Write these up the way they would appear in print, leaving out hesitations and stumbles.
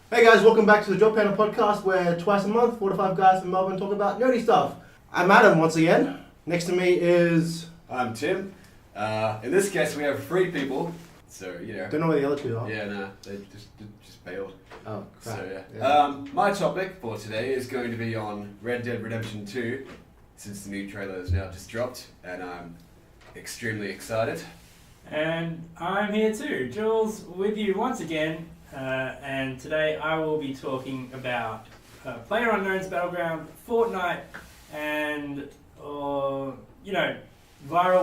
Hey guys, welcome back to the Job Panel podcast where twice a month, 4 to 5 guys from Melbourne talk about nerdy stuff. I'm Adam once again. Next to me is... I'm Tim. In this case we have 3 people, so Don't know where the other two are. Yeah, no, they just bailed. Oh, crap. So yeah. My topic for today is going to be on Red Dead Redemption 2, since the new trailer has now just dropped, and I'm extremely excited. And I'm here too, Julz, with you once again, and today I will be talking about PLAYERUNKNOWN'S Battlegrounds, Fortnite, and viral,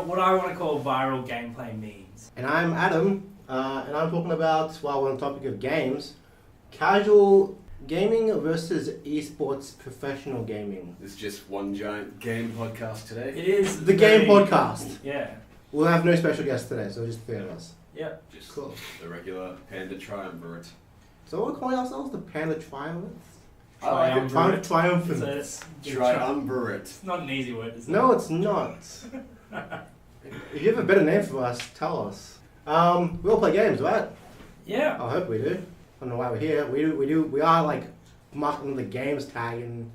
what I want to call viral gameplay memes. And I'm Adam, and I'm talking about, while we're on the topic of games, casual gaming versus eSports professional gaming. It's just one giant game podcast today. It is The game podcast. Yeah. We'll have no special guests today, so just 3 of us. Yep. Just Cool. the regular Panda Triumvirate. So we're calling ourselves the Panda Triumphants? I like it. Triumphants. Triumvirate. It's not an easy word, is it? No, it's not. If you have a better name for us, tell us. We all play games, right? Yeah. I hope we do. I don't know why we're here. We are like marking the games tag in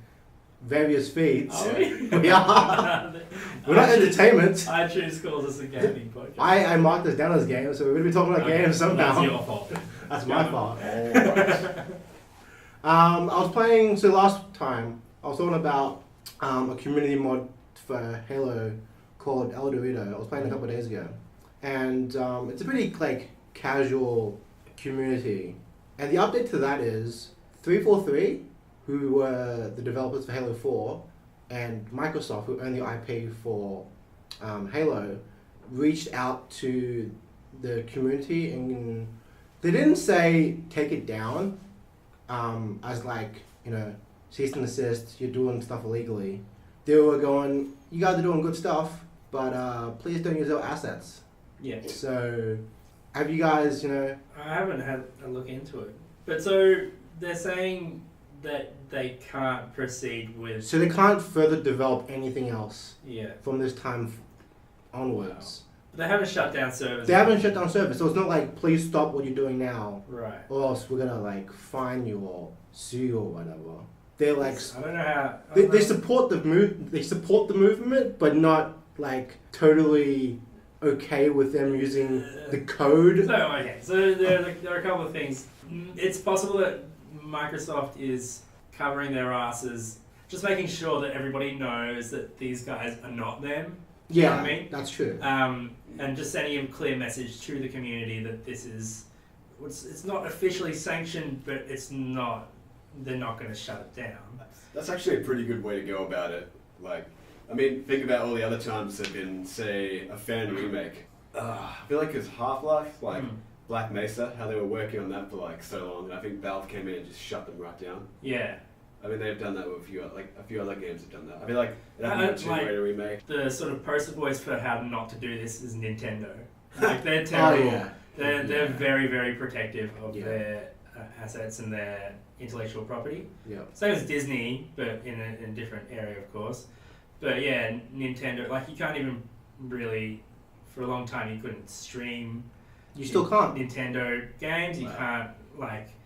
various feeds. Are we? We are. We're not entertainment. iTunes calls us a gaming podcast. I marked this down as games, so we're going to be talking about games somehow. That's your fault. That's my fault. Alright. I was playing, so last time, I was talking about a community mod for Halo called El Dorito. I was playing a couple of days ago. And it's a pretty like casual community. And the update to that is 343, who were the developers for Halo 4, and Microsoft, who own the IP for Halo, reached out to the community, and they didn't say take it down as like, cease and desist, you're doing stuff illegally. They were going, you guys are doing good stuff, but please don't use our assets. Yeah. So, have you guys, I haven't had a look into it. But so they're saying that they can't proceed with... So they can't further develop anything else Yeah. from this time onwards. But they haven't shut down servers. They haven't shut down servers, so it's not like, please stop what you're doing now, Right. or else we're gonna like fine you or sue you or whatever. They're like, I don't know how... they support the movement, but not like totally okay with them using the code. So there are a couple of things. It's possible that Microsoft is covering their asses, just making sure that everybody knows that these guys are not them. You know Yeah, what I mean? that's true. And just sending a clear message to the community that this is, it's not officially sanctioned, but they're not going to shut it down. That's actually a pretty good way to go about it. Think about all the other times there've been, say, a fan remake. I feel like it's Half-Life, Black Mesa, how they were working on that for so long, and I think Valve came in and just shut them right down. Yeah. I mean, they've done that with a few other games have done that. I feel like it hasn't been too great a remake. The sort of poster voice for how not to do this is Nintendo. They're terrible. Oh, yeah. They're very, very protective of their assets and their intellectual property. Yeah. Same as Disney, but in a different area, of course. But yeah, Nintendo, you can't even really, for a long time, you couldn't stream. You still can't Nintendo games. You can't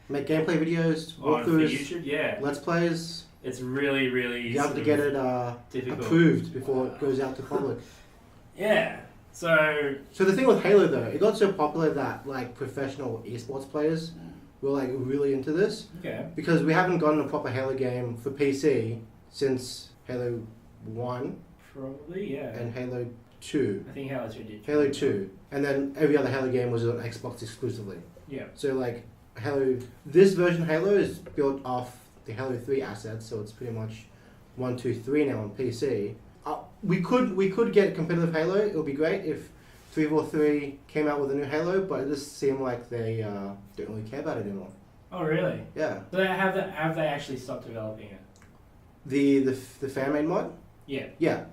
make gameplay videos, on walkthroughs, YouTube. Yeah, let's plays. it's really, really. You have to get it difficult. approved before it goes out to public. Yeah. So the thing with Halo though, it got so popular that professional esports players were really into this. Okay. Because we haven't gotten a proper Halo game for PC since Halo 1 Probably, yeah. and Halo 2. I think Halo 2 did. Halo 2. And then every other Halo game was on Xbox exclusively. Yeah. So this version of Halo is built off the Halo 3 assets, so it's pretty much 1, 2, 3 now on PC. We could get competitive Halo. It would be great if 343 came out with a new Halo, but it just seemed like they don't really care about it anymore. Oh, really? Yeah. So have they actually stopped developing it? The fan-made mod? Yeah. Yeah.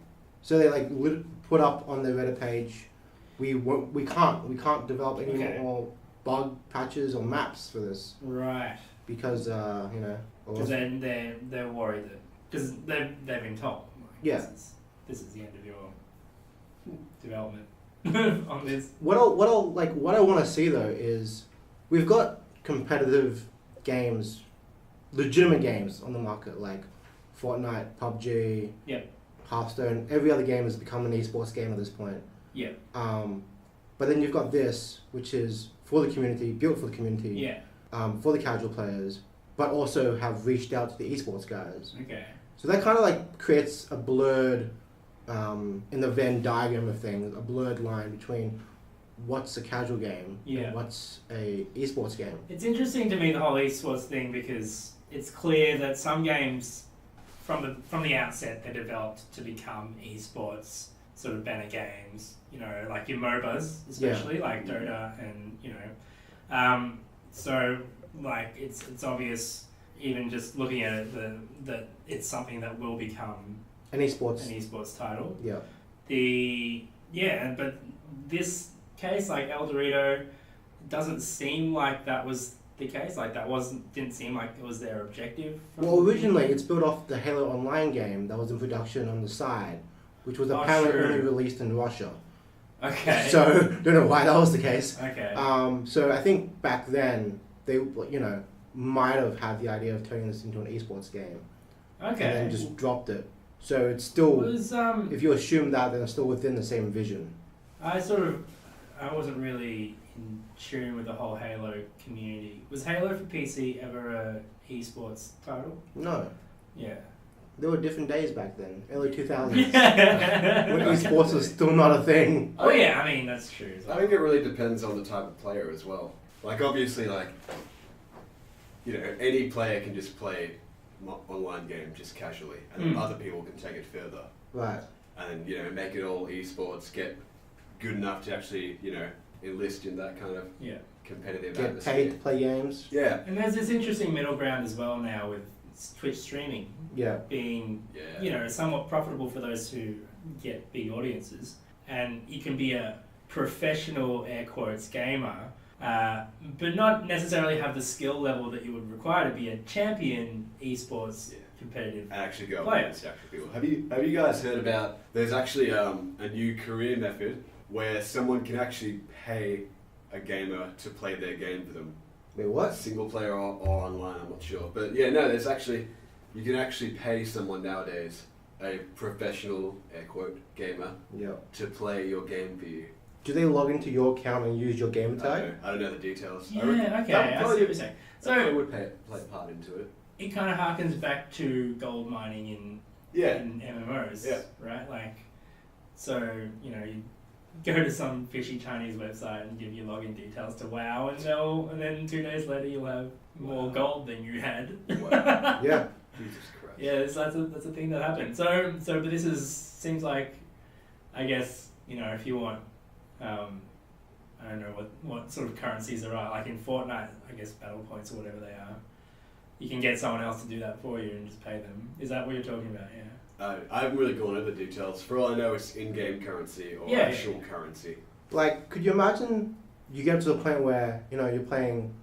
So they put up on their Reddit page, we can't develop any more bug patches or maps for this. Right. Because Because they're worried that because they've been told. Yeah. This is the end of your development on this. What I want to see though is we've got competitive games, legitimate games on the market, like Fortnite, PUBG, Yep. Hearthstone. Every other game has become an esports game at this point. Yeah. But then you've got this, which is for the community, built for the community, Yeah. for the casual players, but also have reached out to the esports guys. Okay. So that kind of like creates a blurred, in the Venn diagram of things, a blurred line between what's a casual game and what's a esports game. It's interesting to me, the whole esports thing, because it's clear that some games from the outset they're developed to become esports sort of banner games, you know, like your MOBAs especially, like Dota and, you know. So like it's obvious, even just looking at it, that it's something that will become an esports title. Yeah. But this case, like El Dorito, doesn't seem like that was the case. Like didn't seem like it was their objective. Well, originally it's built off the Halo Online game that was in production on the side, which was apparently only released in Russia. Okay. So don't know why that was the case. Okay. So I think back then they, you know, might have had the idea of turning this into an esports game. Okay. And then just dropped it. So it's still, Was if you assume that, then it's still within the same vision. I wasn't really in tune with the whole Halo community. Was Halo for PC ever a esports title? No. Yeah. There were different days back then, early 2000s. When Okay. esports was still not a thing. Oh yeah, I mean that's true. I think it really depends on the type of player as well. Like obviously, like, you know, any player can just play online game just casually, and other people can take it further. Right. And you know, make it all esports, get good enough to actually, you know, enlist in that kind of competitive Get atmosphere. paid to play games. Yeah. And there's this interesting middle ground as well now with Twitch streaming being, you know, somewhat profitable for those who get big audiences, and you can be a professional air quotes gamer, but not necessarily have the skill level that you would require to be a champion esports competitive And actually go player. against actual people. Have you guys heard about? There's actually a new career method where someone can actually pay a gamer to play their game for them. Wait, what? Single player or online, I'm not sure. But yeah, no, there's actually, you can actually pay someone nowadays, a professional, air quote, gamer, to play your game for you. Do they log into your account and use your gamer tag? I don't know the details. Yeah, okay, I see what you're saying. So it would play part into it. It kind of harkens back to gold mining in MMOs, right? Like, so, you know, you go to some fishy Chinese website and give your login details to WoW, and then 2 days later you'll have more gold than you had. Wow. Yeah. Jesus Christ. Yeah, that's a thing that happened. So, but this seems like, I guess, you know, if you want, I don't know what sort of currencies there are. Like in Fortnite, I guess battle points or whatever they are. You can get someone else to do that for you and just pay them. Is that what you're talking about? Yeah. I haven't really gone over the details. For all I know, it's in-game currency or actual currency. Like, could you imagine you get to the point where, you know, you're playing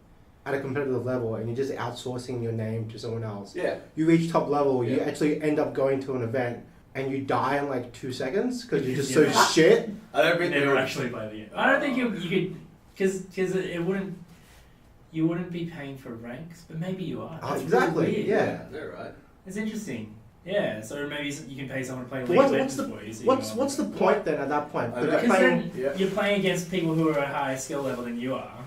at a competitive level and you're just outsourcing your name to someone else? Yeah. You reach top level, you actually end up going to an event and you die in like 2 seconds because you're just so shit. I don't think never actually play the game. I don't think you could, because it wouldn't. You wouldn't be paying for ranks, but maybe you are. That's Exactly. really weird. Yeah. They're right. It's interesting. Yeah. So maybe you can pay someone to play League What's of Legends the for you. So what's the point then at that point? Because then you're playing against people who are at a higher skill level than you are.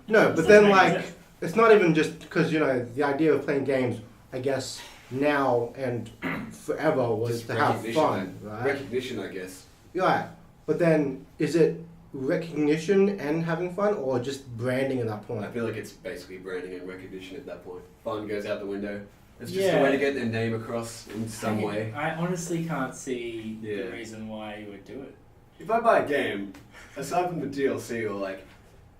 No, but then like it's not even just because, you know, the idea of playing games, I guess now and forever was Just to have fun, right? Recognition, I guess. Yeah, but then is it recognition and having fun, or just branding at that point? I feel like it's basically branding and recognition at that point. Fun goes out the window. It's just a way to get their name across in some way. I honestly can't see the reason why you would do it. If I buy a game, aside from the DLC or like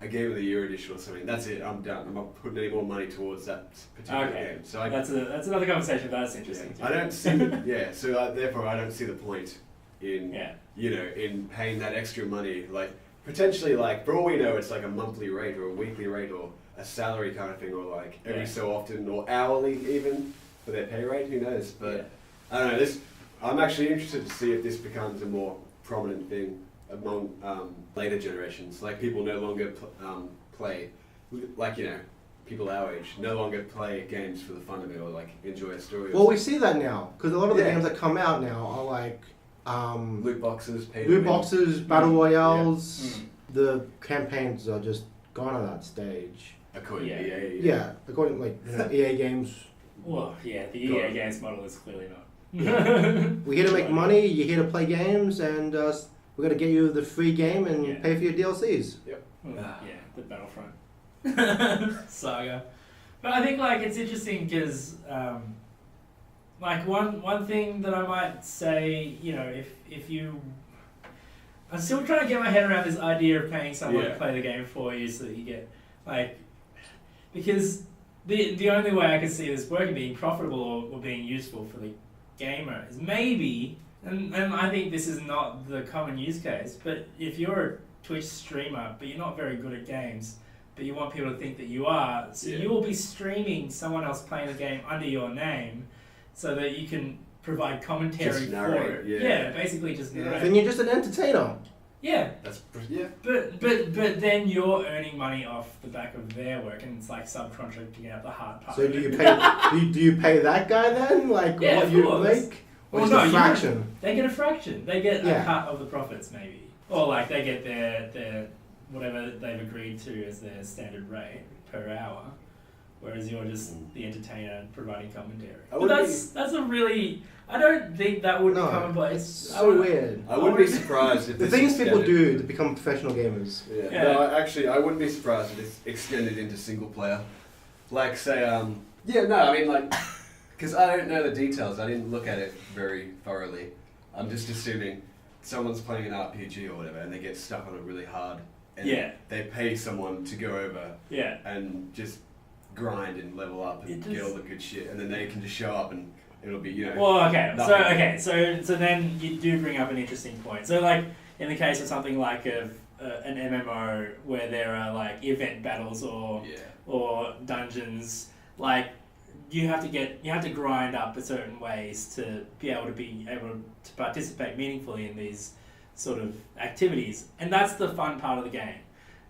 a Game of the Year edition or something, that's it. I'm done. I'm not putting any more money towards that particular game. So that's another conversation, but that's interesting. I don't see. Therefore, I don't see the point in in paying that extra money. Like potentially, like for all we know, it's like a monthly rate or a weekly rate or a salary kind of thing, or like every so often or hourly even for their pay rate. Who knows? But I don't know. I'm actually interested to see if this becomes a more prominent thing among later generations. Like people no longer play, like, you know, people our age no longer play games for the fun of it or like enjoy a story. Well, we see that now because a lot of the Yeah. games that come out now are like loot boxes, loot boxes, battle royales. Mm. The campaigns are just gone at that stage. According Yeah. to EA. Yeah, according to EA games, Well, yeah, the Go EA on. games model is clearly not. we're here to make money. You're here to play games, and we're gonna get you the free game and Yeah. pay for your DLCs. Yeah, the Battlefront saga. But I think like it's interesting because like one thing that I might say, you know, if you, I'm still trying to get my head around this idea of paying someone to Yeah. play the game for you so that you get like, because the only way I can see this working, being profitable or being useful for the gamer is maybe, and I think this is not the common use case, but if you're a Twitch streamer but you're not very good at games, but you want people to think that you are, so Yeah. you will be streaming someone else playing the game under your name so that you can provide commentary Just for narrate, it. yeah. Basically just narrate. Then you're just an entertainer. Yeah. Yeah. But then you're earning money off the back of their work, and it's like subcontracting out the hard part. So of do it. you pay? do you pay that guy then? Like Yeah, what of you course. make? Or Well, just no, a you fraction? They get a fraction. They get Yeah. a cut of the profits, maybe, or like they get their whatever they've agreed to as their standard rate per hour, whereas you're just the entertainer providing commentary. I But would that's a really, I don't think that would be No, commonplace. it's so weird. I wouldn't be surprised if The this things people extended- do to become professional gamers. Yeah. Yeah. No, actually, I wouldn't be surprised if it's extended into single player. Like, say, yeah, no, I mean, like, because I don't know the details. I didn't look at it very thoroughly. I'm just assuming someone's playing an RPG or whatever, and they get stuck on it really hard. And Yeah. they pay someone to go over Yeah. and just grind and level up and It get does- all the good shit, and then they can just show up and it'll be, you know. Well, nothing. so then you do bring up an interesting point. So like in the case of something like an MMO where there are like event battles or dungeons, like you have to grind up in certain ways to be able to participate meaningfully in these sort of activities, and that's the fun part of the game.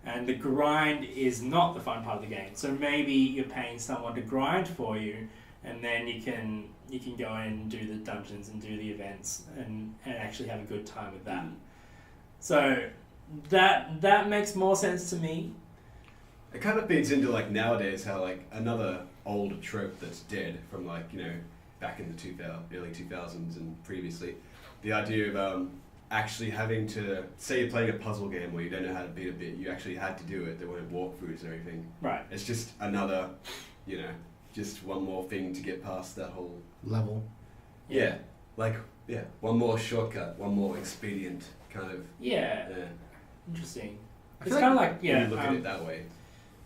And the grind is not the fun part of the game. So maybe you're paying someone to grind for you, and then you can go in and do the dungeons and do the events and actually have a good time with that. So that makes more sense to me. It kind of feeds into like nowadays how like another old trope that's dead from like, you know, back in the early 2000s and previously, the idea of actually having to, say you're playing a puzzle game where you don't know how to beat a bit, you actually had to do it, there weren't walkthroughs and everything. Right. It's just another, you know, just one more thing to get past that whole Level. yeah, like one more shortcut, one more expedient kind of Yeah. yeah. Interesting. I It's feel kind of like like When you look at it that way.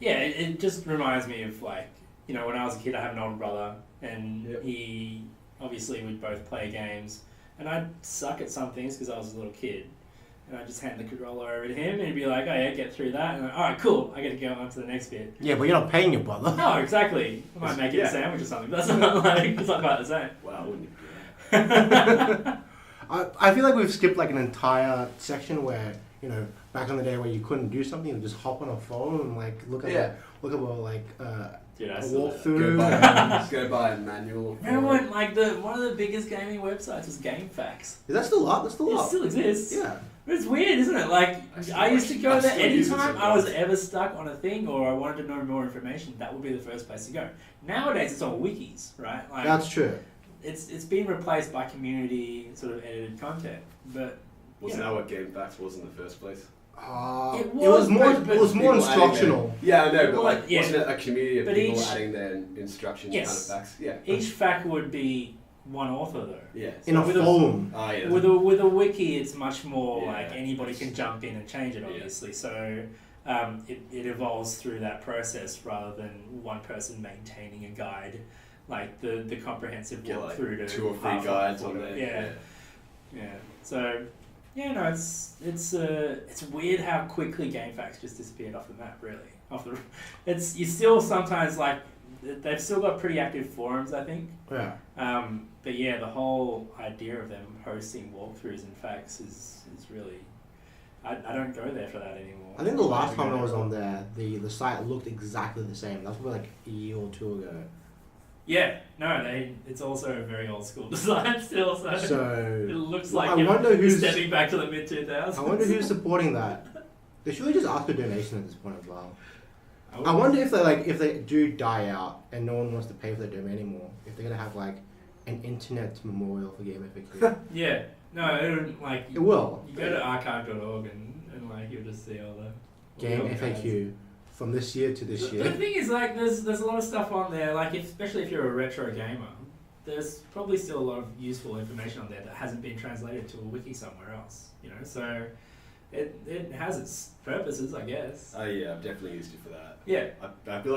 Yeah, it just reminds me of like, you know, when I was a kid, I had an older brother, and Yep. he obviously would both play games, and I'd suck at some things because I was a little kid, and I'd just hand the controller over to him, and he'd be like, "Oh yeah, get through that," and I'm like, "All right, cool, I get to go on to the next bit." Yeah, but you're not paying your brother. No, exactly. I might make it a Yeah. sandwich or something. But that's not like it's not quite the same. Wow, wouldn't you? I feel like we've skipped like an entire section where, you know, back in the day where you couldn't do something, you just hop on a phone and like look at Yeah. a like Dude, I a still do that. Go walkthrough. buy, go buy a manual. Remember when like one of the biggest gaming websites was GameFAQs? Is that still up? That's still It up. still exists. Yeah. But it's weird, isn't it? Like, I used to go I there still use it anytime I was sometimes. ever stuck on a thing or I wanted to know more information, that would be the first place to go. Nowadays, it's on wikis, right? Like, That's true. it's been replaced by community sort of edited content. But Wasn't that what GameFAQs was in the first place? It It was more. but- It was more People adding instructional. Yeah, I know, but Well, like, yeah. wasn't it a community of But people each- adding their instructions Yes. kind of facts? Yeah. each fact would be one author, though. Yeah. In a with a- phone. Oh, yeah. With a wiki, it's much more Yeah. like anybody can jump in and change it, Yeah. obviously. So it evolves through that process rather than one person maintaining a guide, like the comprehensive Get like walkthrough to 2 or 3 half guides of on it. there. Yeah. So yeah, no, it's weird how quickly GameFAQs just disappeared off the map. Really, you still sometimes like they've still got pretty active forums, I think. Yeah. But yeah, the whole idea of them hosting walkthroughs and facts is really I don't go there for that anymore. I think the last time I was on there, the site looked exactly the same. That's probably like a year or two ago. Yeah, no, it's also a very old school design still, so it looks like you're stepping back to the mid 2000s. I wonder who's supporting that. They should just ask for donation at this point as well. I wonder if they do die out and no one wants to pay for their domain anymore, if they're gonna have like an internet memorial for Game FAQ. Yeah, no, it will. You go to archive.org and like you'll just see all the Game FAQ from this year to this year. The thing is, like, there's a lot of stuff on there, like, especially if you're a retro gamer, there's probably still a lot of useful information on there that hasn't been translated to a wiki somewhere else, you know, so it has its purposes, I guess. Oh yeah, I've definitely used it for that. Yeah. I feel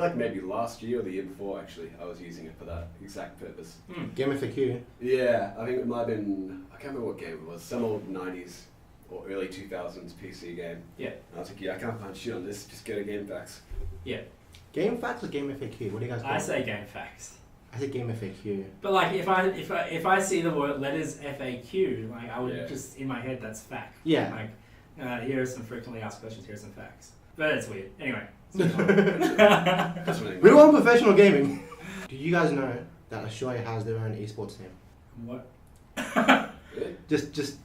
like maybe last year or the year before, actually, I was using it for that exact purpose. Game FAQ? Yeah, I think it might have been, I can't remember what game it was, some old 90s or early 2000s PC game. Yeah. And I was like, yeah, I can't find shit on this, just go to GameFAQs. Yeah. Game Facts or Game FAQ? What do you guys call it? I say Game Facts. I say Game FAQ. But like, if I see the word letters FAQ, like I would just in my head that's fact. Yeah. Like, here are some frequently asked questions. Here are some facts. But it's weird. Anyway. We want professional gaming. Do you guys know that Australia has their own eSports team? What? Just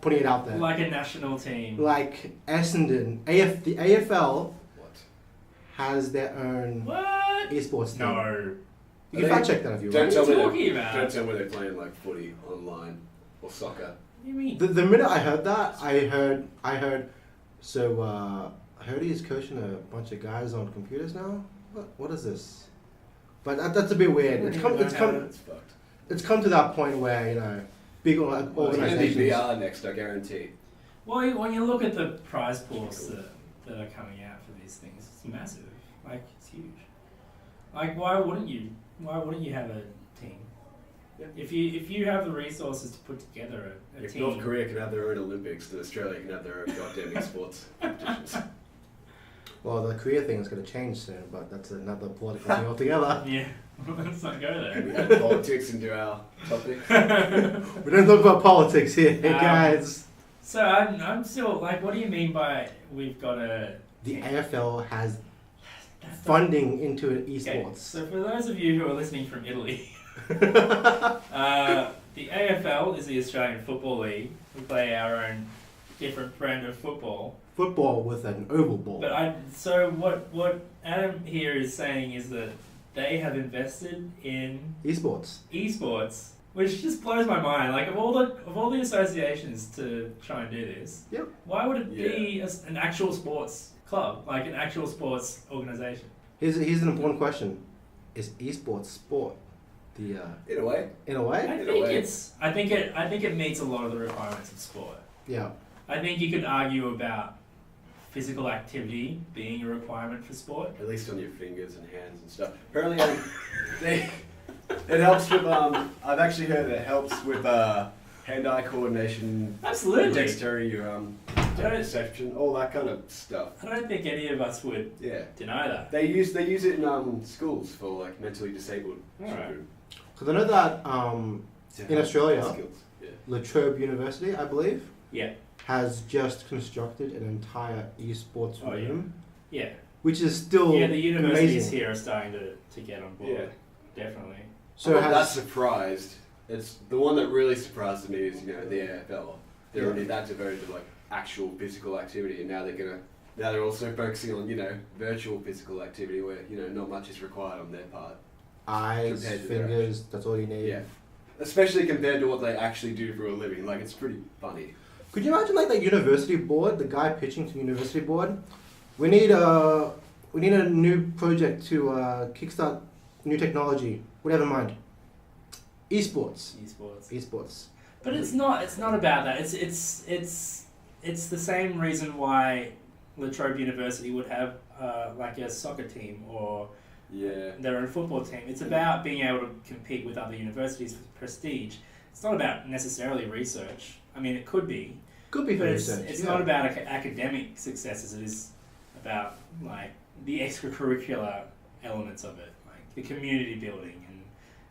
putting it out there. Like a national team. Like Essendon, the AFL What? has their own What? eSports team. No. You can fact check that if you want. What are you talking about? Don't tell me they're playing like footy online or soccer. What do you mean? The minute I heard that, I heard. So I heard he's coaching a bunch of guys on computers now. What is this? But that's a bit weird. It's come to that point where, you know, big organizations. It's going to be VR next, I guarantee. Well, when you look at the prize pools that are coming out for these things, it's massive. Like, it's huge. Like, why wouldn't you have a team? Yeah. If you have the resources to put together a If team. North Korea can have their own Olympics, then Australia can have their own goddamn esports competitions. Well, the Korea thing is going to change soon, but that's another political thing altogether. Yeah, let's not go We there. add politics into our topic. We don't talk about politics here, guys. So I'm still like, what do you mean by we've got a... The AFL has funding into esports. Okay, so for those of you who are listening from Italy, the AFL is the Australian Football League. We play our own different brand of football. Football with an oval ball. But so what Adam here is saying is that they have invested in esports, which just blows my mind. Like of all the associations to try and do this, yep. Why would it be an actual sports club, like an actual sports organization? Here's an important question: is esports sport? In a way. I think it meets a lot of the requirements of sport. Yeah. I think you could argue about physical activity being a requirement for sport. At least on your fingers and hands and stuff. Apparently, it helps with. I've actually heard it helps with hand-eye coordination. Absolutely. Dexterity, your perception, all that kind of stuff. I don't think any of us would deny that. They use it in schools for like mentally disabled children. Because I know that in Australia, La Trobe University, I believe, has just constructed an entire esports room. Yeah. Which is still the universities amazing. here are starting to get on board. Yeah. Definitely. So I'm not that surprised. It's the one that really surprised me is the AFL. They're already that devoted to like actual physical activity, and now they're also focusing on virtual physical activity where not much is required on their part. Eyes, fingers, that's all you need. Yeah. Especially compared to what they actually do for a living. Like, it's pretty funny. Could you imagine like the university board, the guy pitching to the university board? We need a new project to kickstart new technology. What do you have in mind? Esports. But it's not about that. It's the same reason why La Trobe University would have like a soccer team or their own football team. It's about being able to compete with other universities for prestige. It's not about necessarily research. I mean, it could be. Could be for but research. It's not about academic success as it is about like the extracurricular elements of it, like the community building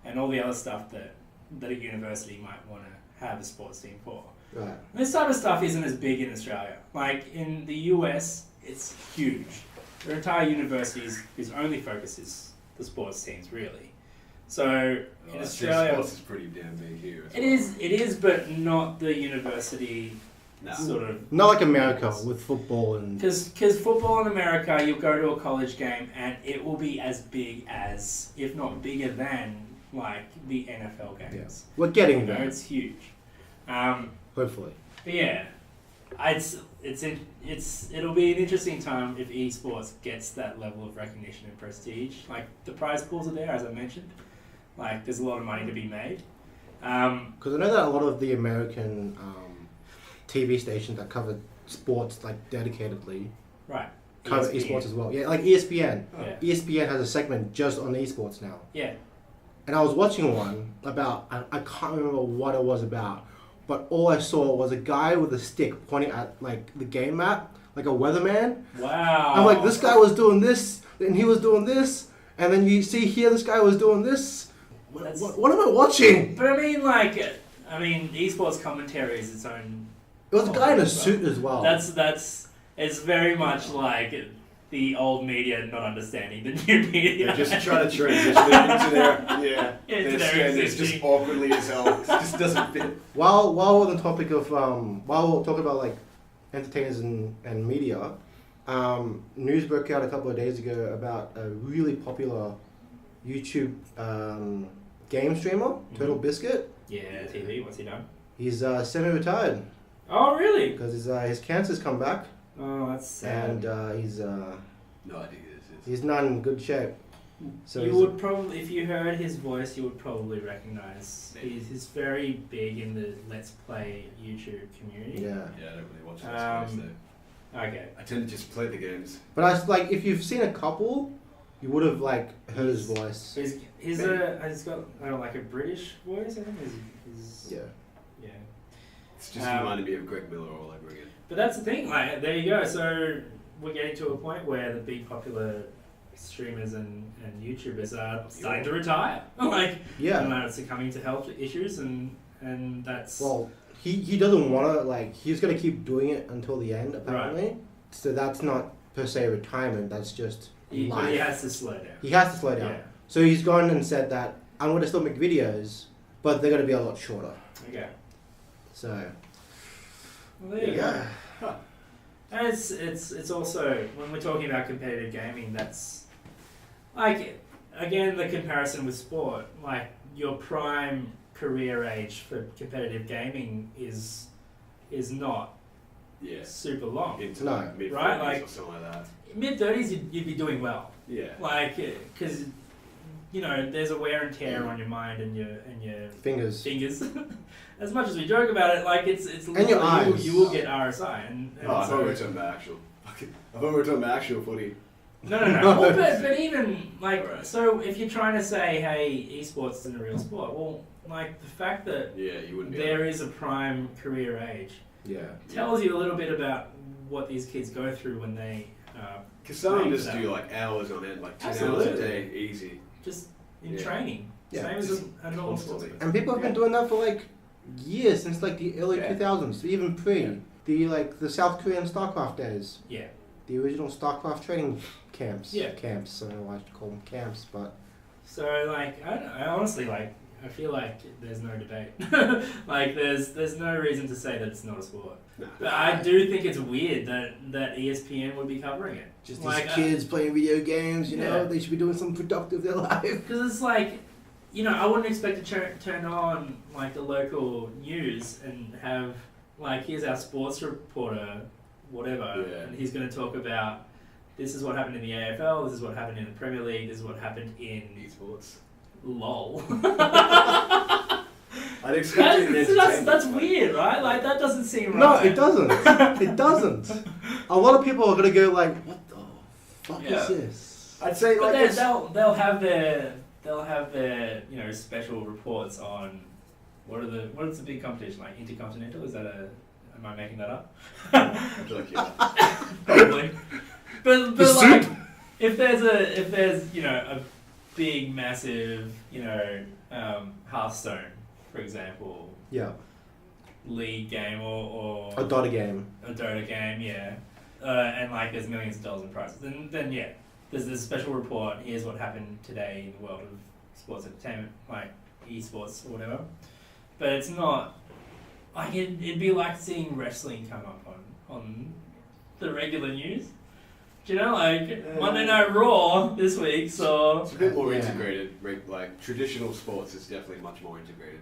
and all the other stuff that a university might want to have a sports team for. Right. This type of stuff isn't as big in Australia. Like in the US, it's huge. Their entire universities, whose only focus is the sports teams, really. So in Australia, sports is pretty damn big here. As it well. is, but not the university No. sort of. Not like America with football and. Because football in America, you'll go to a college game and it will be as big as, if not bigger than, like the NFL games. Yes. We're getting there. It's huge. Hopefully. But yeah, it'll be an interesting time if eSports gets that level of recognition and prestige. Like the prize pools are there, as I mentioned. Like there's a lot of money to be made. Because I know that a lot of the American TV stations that cover sports like dedicatedly Right. cover ESPN. esports as well. Yeah, like ESPN. Yeah. ESPN has a segment just on esports now. Yeah. And I was watching one about, I can't remember what it was about, but all I saw was a guy with a stick pointing at like the game map, like a weatherman. Wow. I'm like, this guy was doing this, and he was doing this, and then you see here this guy was doing this. What am I watching? But I mean, esports commentary is its own. It was a guy in a suit as well. It's very much like the old media not understanding the new media. They're just trying to transition it into their Into their standards existing. just awkwardly as hell. It just doesn't fit. While we're on the topic of while we're talking about like entertainers and media, news broke out a couple of days ago about a really popular YouTube game streamer, Turtle Biscuit. Yeah, TV. What's he done? He's semi-retired Oh, really? because his cancer's come back, Oh, that's sad. and he's No idea who this is. he's not in good shape. So you he's- would probably, if you heard his voice, you would probably recognize. He's very big in the Let's Play YouTube community. yeah. Yeah, I don't really watch that space though. Okay. I tend to just play the games. But I like if you've seen a couple, you would have like heard his voice. So he's got like a British voice. I think he's Yeah. yeah. It's just reminded me of Greg Miller all over again. But that's the thing. Like there you go. So we're getting to a point where the big popular streamers and YouTubers are starting to retire. Like Yeah. it's succumbing to health issues and that's Well, he doesn't want to, like, he's going to keep doing it until the end, apparently. So that's not per se retirement, that's just he life. has to slow down. He has to slow down. Yeah. So he's gone and said that, I'm going to still make videos, but they're going to be a lot shorter. Okay. So, Well, there you go. yeah. And it's also, when we're talking about competitive gaming, that's like, again, the comparison with sport, like your prime career age for competitive gaming is not Yeah. super long. Into No. like mid-30s Right, like- or something like that. Mid-30s, you'd be doing well. Yeah. Like, because, there's a wear and tear on your mind and your Fingers. fingers. As much as we joke about it, like it's And your literally- eyes. You will get RSI. And Oh, I so- thought we were talking about actual. I thought we were talking about actual footy. No. No. Well, but even like, Right. so if you're trying to say, hey, esports isn't a real sport, well, like the fact that Yeah, you wouldn't be. there is a prime career age Yeah. tells you a little bit about what these kids go through when they Because some of them Right, just so- do like hours on end, like 10 hours a Absolutely. day, easy. just in Yeah. training, Yeah, same as just a normal sports. constantly. And people have been doing that for, like, years, since, like, the early Yeah. 2000s, even pre. Yeah. The South Korean StarCraft days. Yeah, The original StarCraft training camps. Yeah. Camps, I don't know why I call them camps, but... so like I don't know, I honestly like I feel like there's no debate. Like there's no reason to say that it's not a sport. Nah. But I do think it's weird that ESPN would be covering it. Just Like, these kids playing video games, you know, Yeah. they should be doing something productive with their life. Because it's like, I wouldn't expect to turn on like the local news and have like, here's our sports reporter, whatever, Yeah. and he's going to talk about this is what happened in the AFL, this is what happened in the Premier League, this is what happened in eSports. LOL. I'd expect it in That's weird, right? Like that doesn't seem right. No, it doesn't. It doesn't. A lot of people are going to go like, what the fuck Yeah. is this? I'd say But like then it's, they'll have their special reports on what is the big competition, like Intercontinental? Am I making that up? I feel like you're Probably. But The like soup? if there's a big massive Hearthstone, for example, Yeah. League game or A Dota game. a Dota game, yeah, and like there's millions of dollars in prizes, then yeah, there's this special report. Here's what happened today in the world of sports entertainment, like eSports or whatever. But it's not like it'd be like seeing wrestling come up on the regular news. Do you know, like Monday Night Raw this week? So It's a bit more Yeah. integrated. Like traditional sports is definitely much more integrated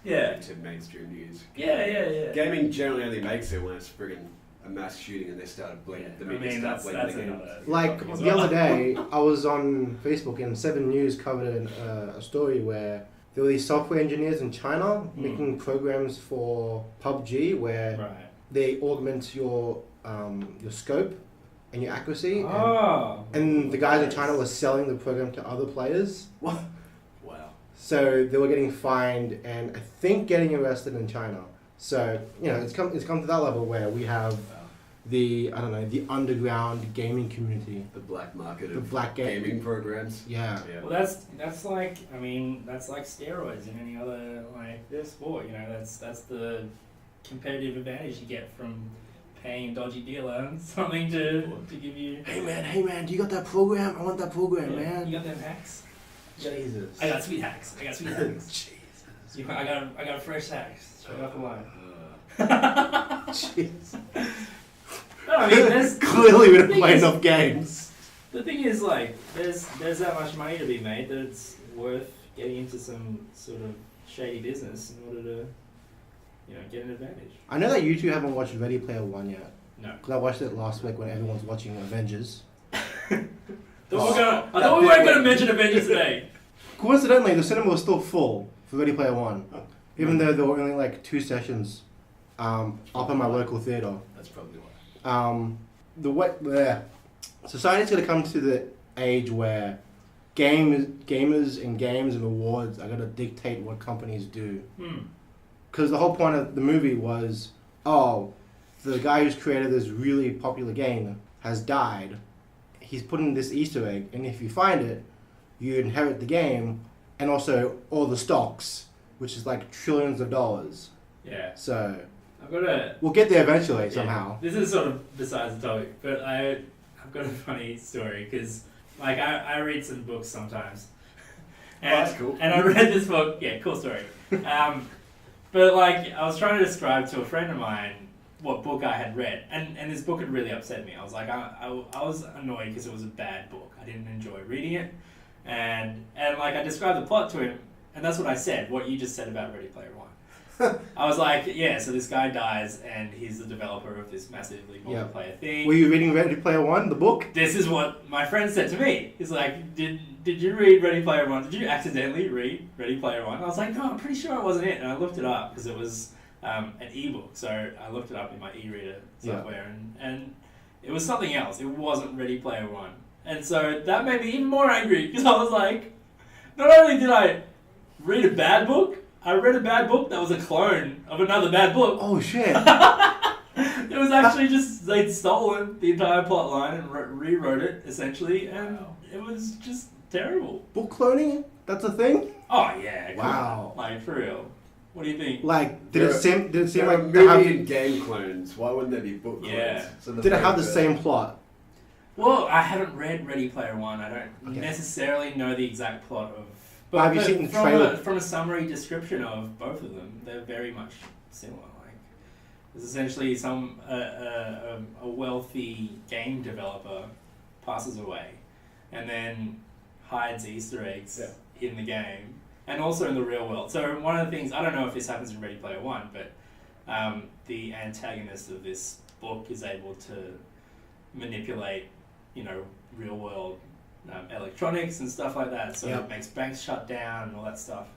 yeah, into mainstream news. yeah. Gaming generally only makes it when it's friggin' a mass shooting and they started Yeah, the I media mean, started blaming that's the game. another Like topic as the well. other day, I was on Facebook and 7 News covered a story where there were these software engineers in China making programs for PUBG where Right. they augment your scope and your accuracy. Oh. And the guys in China were selling the program to other players. Wow. So they were getting fined and I think getting arrested in China. So, it's come to that level where we have the underground gaming community. The black market The of black game. gaming programs. Yeah. Well, that's like, I mean, that's like steroids in any other sport. That's the competitive advantage you get from paying a dodgy dealer something to give you. Hey man, do you got that program? I want that program, man. You got them hacks? Jesus. I got sweet hacks. Jesus. I got fresh hacks. Straight off the line. Jeez. No, I mean, there's Clearly we don't thing play is- enough games. the thing is, like, there's that much money to be made that it's worth getting into some sort of shady business in order to, get an advantage. I know that you two haven't watched Ready Player One yet. No. Because I watched it last week when everyone's watching Avengers. I thought we weren't gonna mention Avengers today. Coincidentally, the cinema was still full for Ready Player One. Even though there were only like 2 sessions up in my local theatre. That's probably why. Society's going to come to the age where gamers and games and awards are going to dictate what companies do. Because the whole point of the movie was, the guy who's created this really popular game has died. He's put in this Easter egg, and if you find it, you inherit the game and also all the stocks, which is like trillions of dollars. Yeah. So We'll get there eventually somehow. This is sort of besides the topic, but I've got a funny story because, like, I read some books sometimes. That's cool. And I read this book. Yeah, cool story. But like, I was trying to describe to a friend of mine what book I had read, and this book had really upset me. I was like, I was annoyed because it was a bad book. I didn't enjoy reading it, and like I described the plot to him, and that's what I said. What you just said about Ready Player One. I was like, yeah, so this guy dies and he's the developer of this massively multiplayer thing. Were you reading Ready Player One, the book? This is what my friend said to me. He's like, did you read Ready Player One? Did you accidentally read Ready Player One? I was like, no, I'm pretty sure it wasn't it. And I looked it up because it was an ebook. So I looked it up in my e-reader software and it was something else. It wasn't Ready Player One. And so that made me even more angry because I was like, not only did I read a bad book, I read a bad book that was a clone of another bad book. Oh shit. It was actually just, they'd stolen the entire plot line and rewrote it, essentially, and it was just terrible. Book cloning? That's a thing? Oh yeah, Wow. cool. Like, for real. What do you think? Like, did it seem There are like they have, movie and game clones. Why wouldn't there be book clones? Yeah. So did it have the same plot? Well, I haven't read Ready Player One. I don't Okay. necessarily know the exact plot of... But have you seen the from trailer? From a summary description of both of them, they're very much similar. Like, there's essentially a wealthy game developer passes away and then hides Easter eggs in the game and also in the real world. So one of the things, I don't know if this happens in Ready Player One, but the antagonist of this book is able to manipulate, real world electronics and stuff like that. So it makes banks shut down and all that stuff,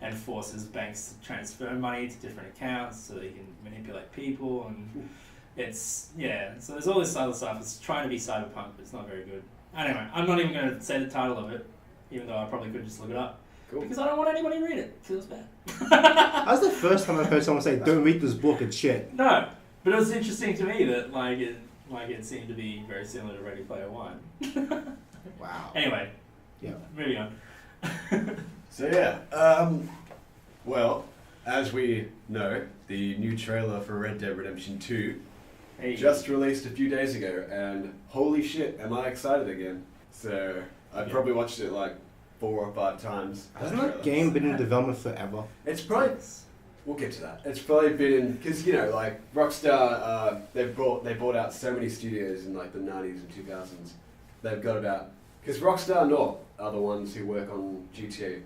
and forces banks to transfer money to different accounts so they can manipulate people. And it's, so there's all this other stuff. It's trying to be cyberpunk, but it's not very good. Anyway, I'm not even going to say the title of it, even though I probably could just look it up. Cool. Because I don't want anybody to read it, because it's bad. That's the first time I've heard someone say, don't read this book, it's shit. No, but it was interesting to me that it seemed to be very similar to Ready Player One. Wow. Anyway, Yeah. moving on. So well, as we know, the new trailer for Red Dead Redemption 2 Hey. just released a few days ago, and holy shit, am I excited again. So, I probably watched it like 4 or 5 times. Hasn't that game been in development forever? It's probably... We'll get to that. It's probably been... Because, you know, like, Rockstar, they bought out so many studios in like the 90s and 2000s. They've got about... Because Rockstar North are the ones who work on GTA,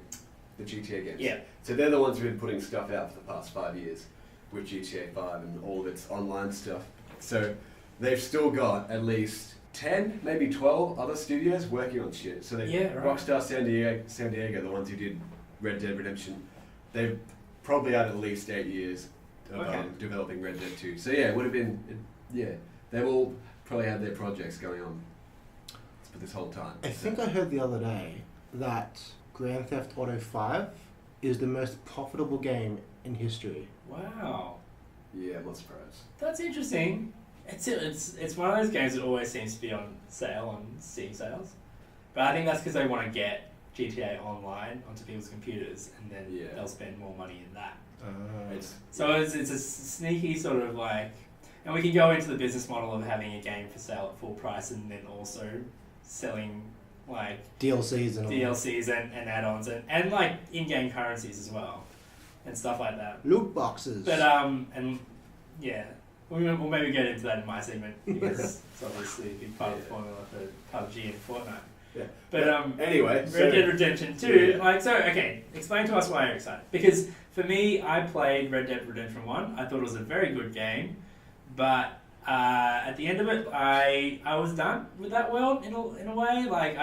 the GTA games. Yeah. So they're the ones who've been putting stuff out for the past 5 years with GTA 5 and all of its online stuff. So they've still got at least 10, maybe 12 other studios working on shit. So Rockstar San Diego, the ones who did Red Dead Redemption, they've probably had at least 8 years of developing Red Dead 2. So yeah, it would have been, they've all probably had their projects going on for this whole time. I think I heard the other day that Grand Theft Auto 5 is the most profitable game in history. Wow. Yeah, I'm not surprised. That's interesting. It's one of those games that always seems to be on sale on Steam sales. But I think that's because they want to get GTA Online onto people's computers, and then they'll spend more money in that. So it's a sneaky sort of like... And we can go into the business model of having a game for sale at full price and then also selling like DLCs and add-ons and like in-game currencies as well and stuff like that. Loot boxes. But and yeah, we'll maybe get into that in my segment because it's obviously a big part of the formula for PUBG and Fortnite. Yeah. But anyway, Red Dead Redemption 2, explain to us why you're excited. Because for me, I played Red Dead Redemption 1. I thought it was a very good game, but at the end of it, I was done with that world in a way. Like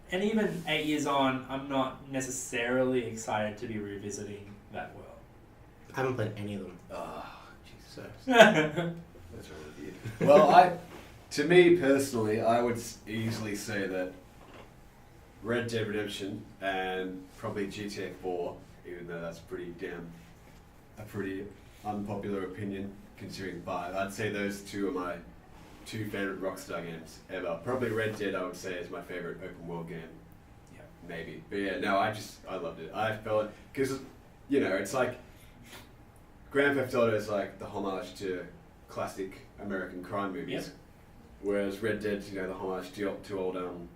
and even 8 years on, I'm not necessarily excited to be revisiting that world. I haven't played any of them. Oh, Jesus. So. That's really weird. Well, to me personally, I would easily say that Red Dead Redemption and probably GTA 4, even though that's a pretty unpopular opinion considering 5. I'd say those two are my 2 favorite Rockstar games ever. Probably Red Dead, I would say, is my favorite open world game. Yeah. Maybe. But yeah, no, I loved it. I felt, because, you know, it's like, Grand Theft Auto is like the homage to classic American crime movies. Yep. Whereas Red Dead's, you know, the homage to old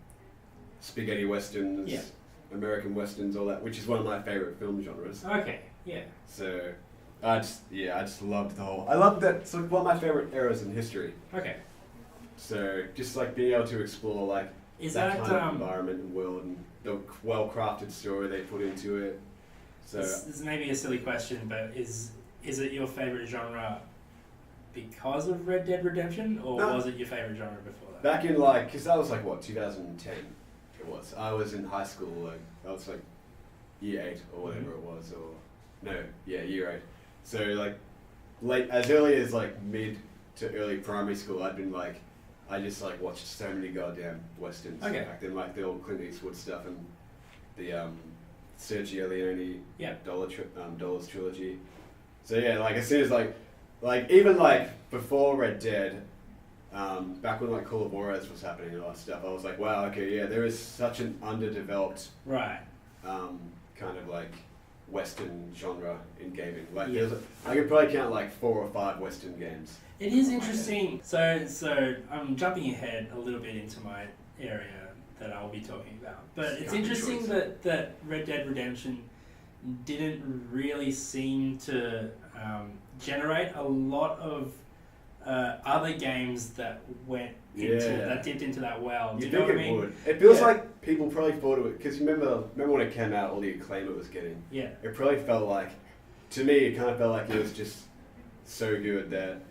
spaghetti westerns, American westerns, all that, which is one of my favorite film genres. Okay, yeah. So, I just loved the whole... I loved that, it's like one of my favorite eras in history. Okay. So, just like being able to explore like that kind of environment and world and the well-crafted story they put into it. So, this is maybe a silly question, but is it your favorite genre because of Red Dead Redemption, or was it your favorite genre before that? Back in like, because that was like what, 2010 it was. I was in high school, like, I was like year 8 or whatever it was, or, year 8. So like, as early as like mid to early primary school, I'd been like, I just like watched so many goddamn westerns. Okay. Back then, like the old Clint Eastwood stuff and the Sergio Leone Dollars trilogy. So yeah, like as soon as like even like before Red Dead, back when like Call of Juarez was happening and all that stuff, I was like, wow, okay, yeah, there is such an underdeveloped kind of like Western genre in gaming. Like I could probably count like 4 or 5 Western games. It is interesting. So I'm jumping ahead a little bit into my area that I'll be talking about. But it's interesting that Red Dead Redemption didn't really seem to generate a lot of other games that went that dipped into that well. Do you know what I mean? Would. It feels like people probably thought it would, because remember when it came out, all the acclaim it was getting. Yeah. It probably felt like, to me, it kind of felt like it was just so good that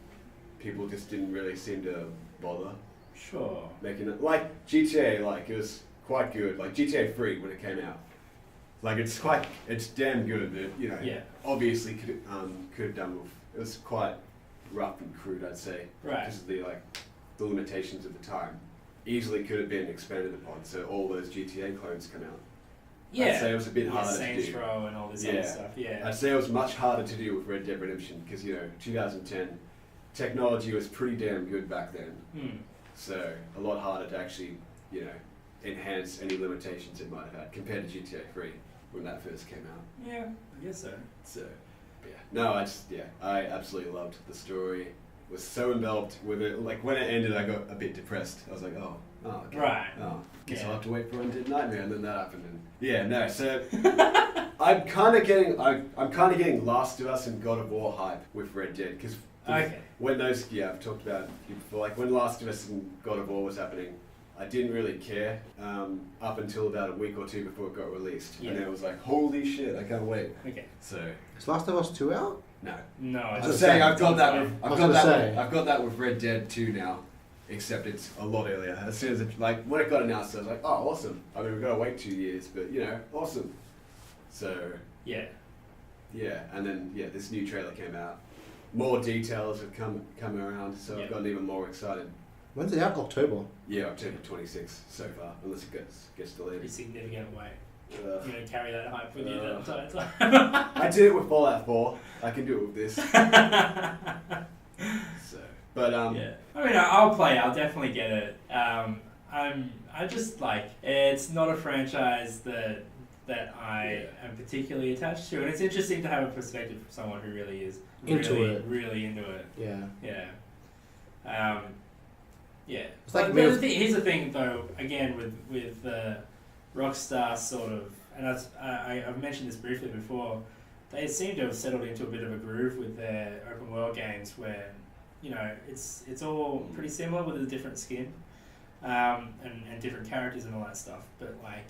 people just didn't really seem to bother. Sure. Making it like GTA, like it was quite good. Like GTA 3 when it came out. Like it's damn good, but you know, obviously could have done with. It was quite rough and crude, I'd say, because of the limitations of the time. Easily could have been expanded upon, so all those GTA clones come out. Yeah, I'd say it was a bit harder Saints to do. Row and all this other stuff. Yeah, I'd say it was much harder to do with Red Dead Redemption because 2010 technology was pretty damn good back then. So a lot harder to actually enhance any limitations it might have had compared to GTA 3. when that first came out. Yeah, I guess so. So, yeah. No, I absolutely loved the story. Was so enveloped with it. Like when it ended, I got a bit depressed. I was like, oh, okay. Right. Oh, guess Yeah. I'll have to wait for Undead Nightmare, and then that happened. And yeah, no. So I'm kind of getting Last of Us and God of War hype with Red Dead because Okay. when those I've talked about it before. Like when Last of Us and God of War was happening, I didn't really care up until about a week or two before it got released, Yeah. and it was like, holy shit, I can't wait. Okay. So Is Last of Us 2 out? no. No, I'm it's was saying gonna I've got that. With, I was gonna say. I've got that with Red Dead 2 now, except it's a lot earlier. As soon as when it got announced, I was like, oh, awesome. I mean, we've got to wait 2 years, but awesome. So Yeah. yeah, and then this new trailer came out. More details have come around, so Yeah. I've gotten even more excited. When's it out? October. Yeah, October 26th so far, unless it gets delayed. Pretty significant weight. Ugh. You're gonna carry that hype with you the entire time. I did it with Fallout 4. I can do it with this. So, but Yeah. I mean, I'll play. I'll definitely get it. I just like it's not a franchise that I am particularly attached to, and it's interesting to have a perspective from someone who really is really into it. Yeah. Yeah. Yeah. It's like But me the with- here's the thing, though. Again, with Rockstar, sort of, and I've mentioned this briefly before. They seem to have settled into a bit of a groove with their open world games, where it's all pretty similar with a different skin, and different characters and all that stuff. But like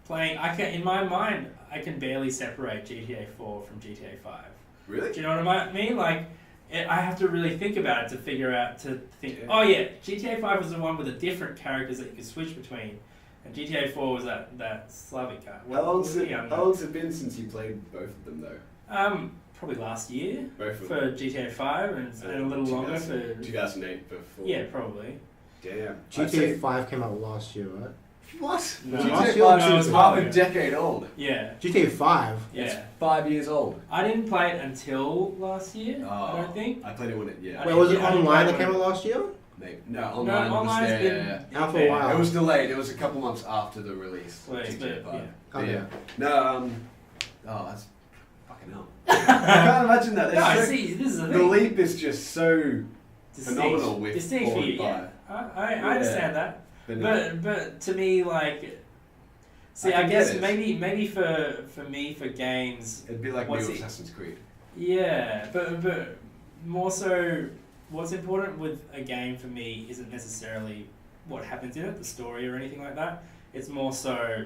playing, in my mind, I can barely separate GTA 4 from GTA 5. really? Do you know what I mean? Like, I have to really think about it to think, Yeah. oh yeah, GTA 5 was the one with the different characters that you could switch between, and GTA 4 was that Slavic guy. How long's it been since you played both of them though? Probably last year Both of for them. GTA 5 and a little longer for... 2008 for 4. Yeah, probably. Damn. GTA 5 came out last year, right? What? No. GTA Last 5 year or is two years half ago? a decade old. Yeah. GTA 5? Yeah. It's 5 years old. I didn't play it until last year, I don't think. I played it when it, yeah. Wait, was it I didn't online play that when came out last year? Maybe. No, online was online's there. been Out for a while. It was delayed. It was a couple months after the release. Well, of it's GTA been- 5. yeah. But Okay. No, that's fucking hell. I can't imagine that. No, I It's so- see, this is the The thing. leap is just so Distinct. phenomenal with Distinct for 4 you, and yeah. 5. I understand that. But no. But to me, like, see, I I can guess get it. maybe for me, for games, It'd be like what's new it- Assassin's Creed. yeah, but more so, what's important with a game for me isn't necessarily what happens in it, the story or anything like that. It's more so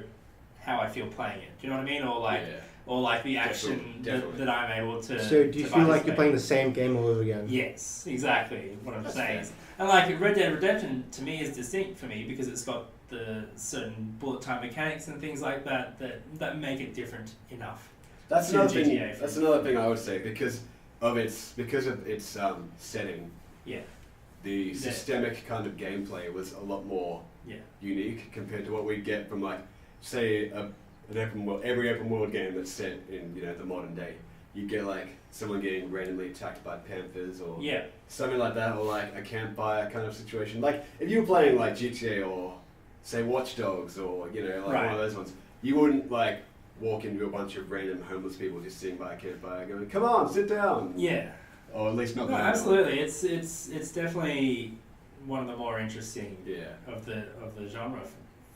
how I feel playing it. Do you know what I mean? Or like, Yeah. or like the action Definitely. that I'm able to. So do you to feel like participate. you're playing the same game all over again? Yes, exactly what I'm That's saying. fair. And like Red Dead Redemption to me is distinct for me because it's got the certain bullet time mechanics and things like that make it different enough. That's to another thing. GTA for That's me. another thing I would say because of its setting. Yeah. The The- systemic kind of gameplay was a lot more Yeah. unique compared to what we get from like, say, an open world. Every open world game that's set in the modern day, you get like someone getting randomly attacked by panthers or Yeah. something like that, or like a campfire kind of situation. Like if you were playing like GTA or say Watch Dogs or like Right. one of those ones, you wouldn't like walk into a bunch of random homeless people just sitting by a campfire going, "Come on, sit down." Yeah. Or at least not. No, that absolutely. It's definitely one of the more interesting Yeah. of the genre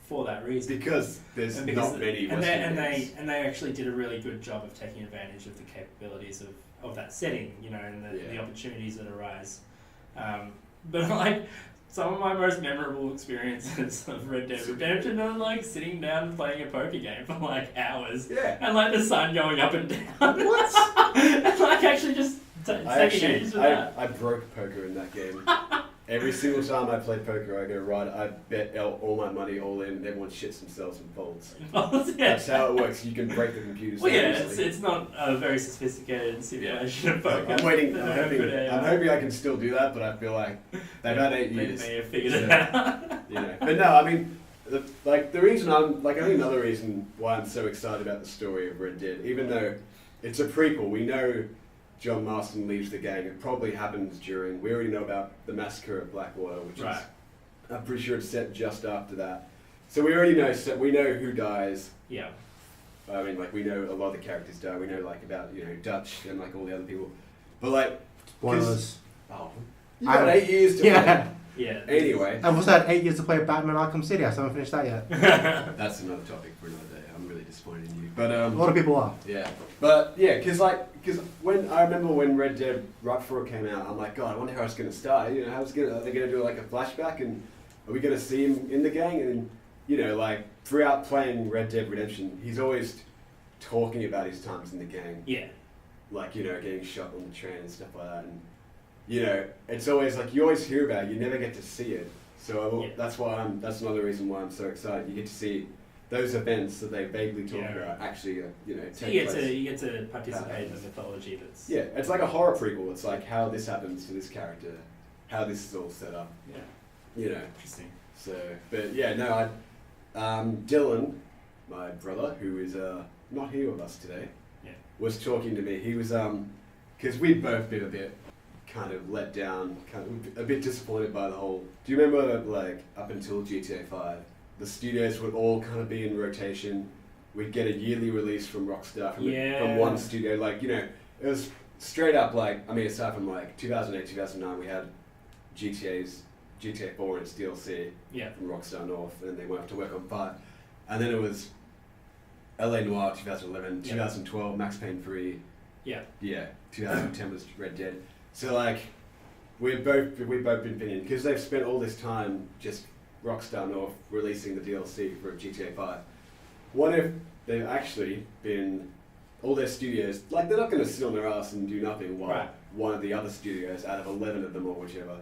for that reason. Because there's And because not many and Western they games. and they actually did a really good job of taking advantage of the capabilities of that setting, and the Yeah. opportunities that arise. But like some of my most memorable experiences of Red Dead Redemption are like sitting down and playing a poker game for like hours, Yeah. and like the sun going up and down. What? And like actually just taking ages with that. I broke poker in that game. Every single time I play poker, I go right. I bet all my money all in. And everyone shits themselves and folds. That's how it works. You can break the computers. Well, yeah, so easily. it's not a very sophisticated simulation of poker. I'm waiting. They I'm don't have good AI. hoping I can still do that, but I feel like they've had 8 They years. may have figured So, it out. But no, I mean, the reason I'm like, I think another reason why I'm so excited about the story of Red Dead, even though it's a prequel, we know John Marston leaves the gang. It probably happens during. We already know about the massacre of Blackwater, which Right. is. I'm pretty sure it's set just after that. So we already know. So we know who dies. Yeah. I mean, like we know a lot of the characters die. We know like about Dutch and like all the other people, but like Spoilers. oh, you got 8 years to Yeah. Yeah. Anyway, I've also had 8 years to play Batman Arkham City. I still haven't finished that yet. that's another topic for another day. I'm really disappointed in you, but A lot of people are. yeah, but yeah, because when I remember when Red Dead right before it came out, I'm like, God, I wonder how it's gonna start. Are they gonna do like a flashback, and are we gonna see him in the gang? And like throughout playing Red Dead Redemption, he's always talking about his times in the gang. Yeah. Like getting shot on the train and stuff like that, and it's always like you always hear about it, you never get to see it. So that's another reason why I'm so excited. You get to see those events that they vaguely talk about actually, So take you place. get to participate in the mythology that's... Yeah, it's like a horror prequel. It's like how this happens to this character, how this is all set up. Yeah. Interesting. So, but yeah, no, Dylan, my brother, who is not here with us today, was talking to me. He was because we'd both been a bit kind of let down, kind of a bit disappointed by the whole. Do you remember like up until GTA 5, the studios would all kind of be in rotation. We'd get a yearly release from Rockstar from one studio. Like it was straight up like aside from like 2008, 2009, we had GTA 4 and its DLC from Rockstar North, and they went up to work on 5, and then it was LA Noire 2011, 2012 Max Payne 3. Yeah, 2010 was Red Dead. So like we've both been thinking, because they've spent all this time just Rockstar North releasing the DLC for GTA 5. What if they've actually been all their studios, like they're not going to sit on their ass and do nothing while one of the other studios out of 11 of them or whichever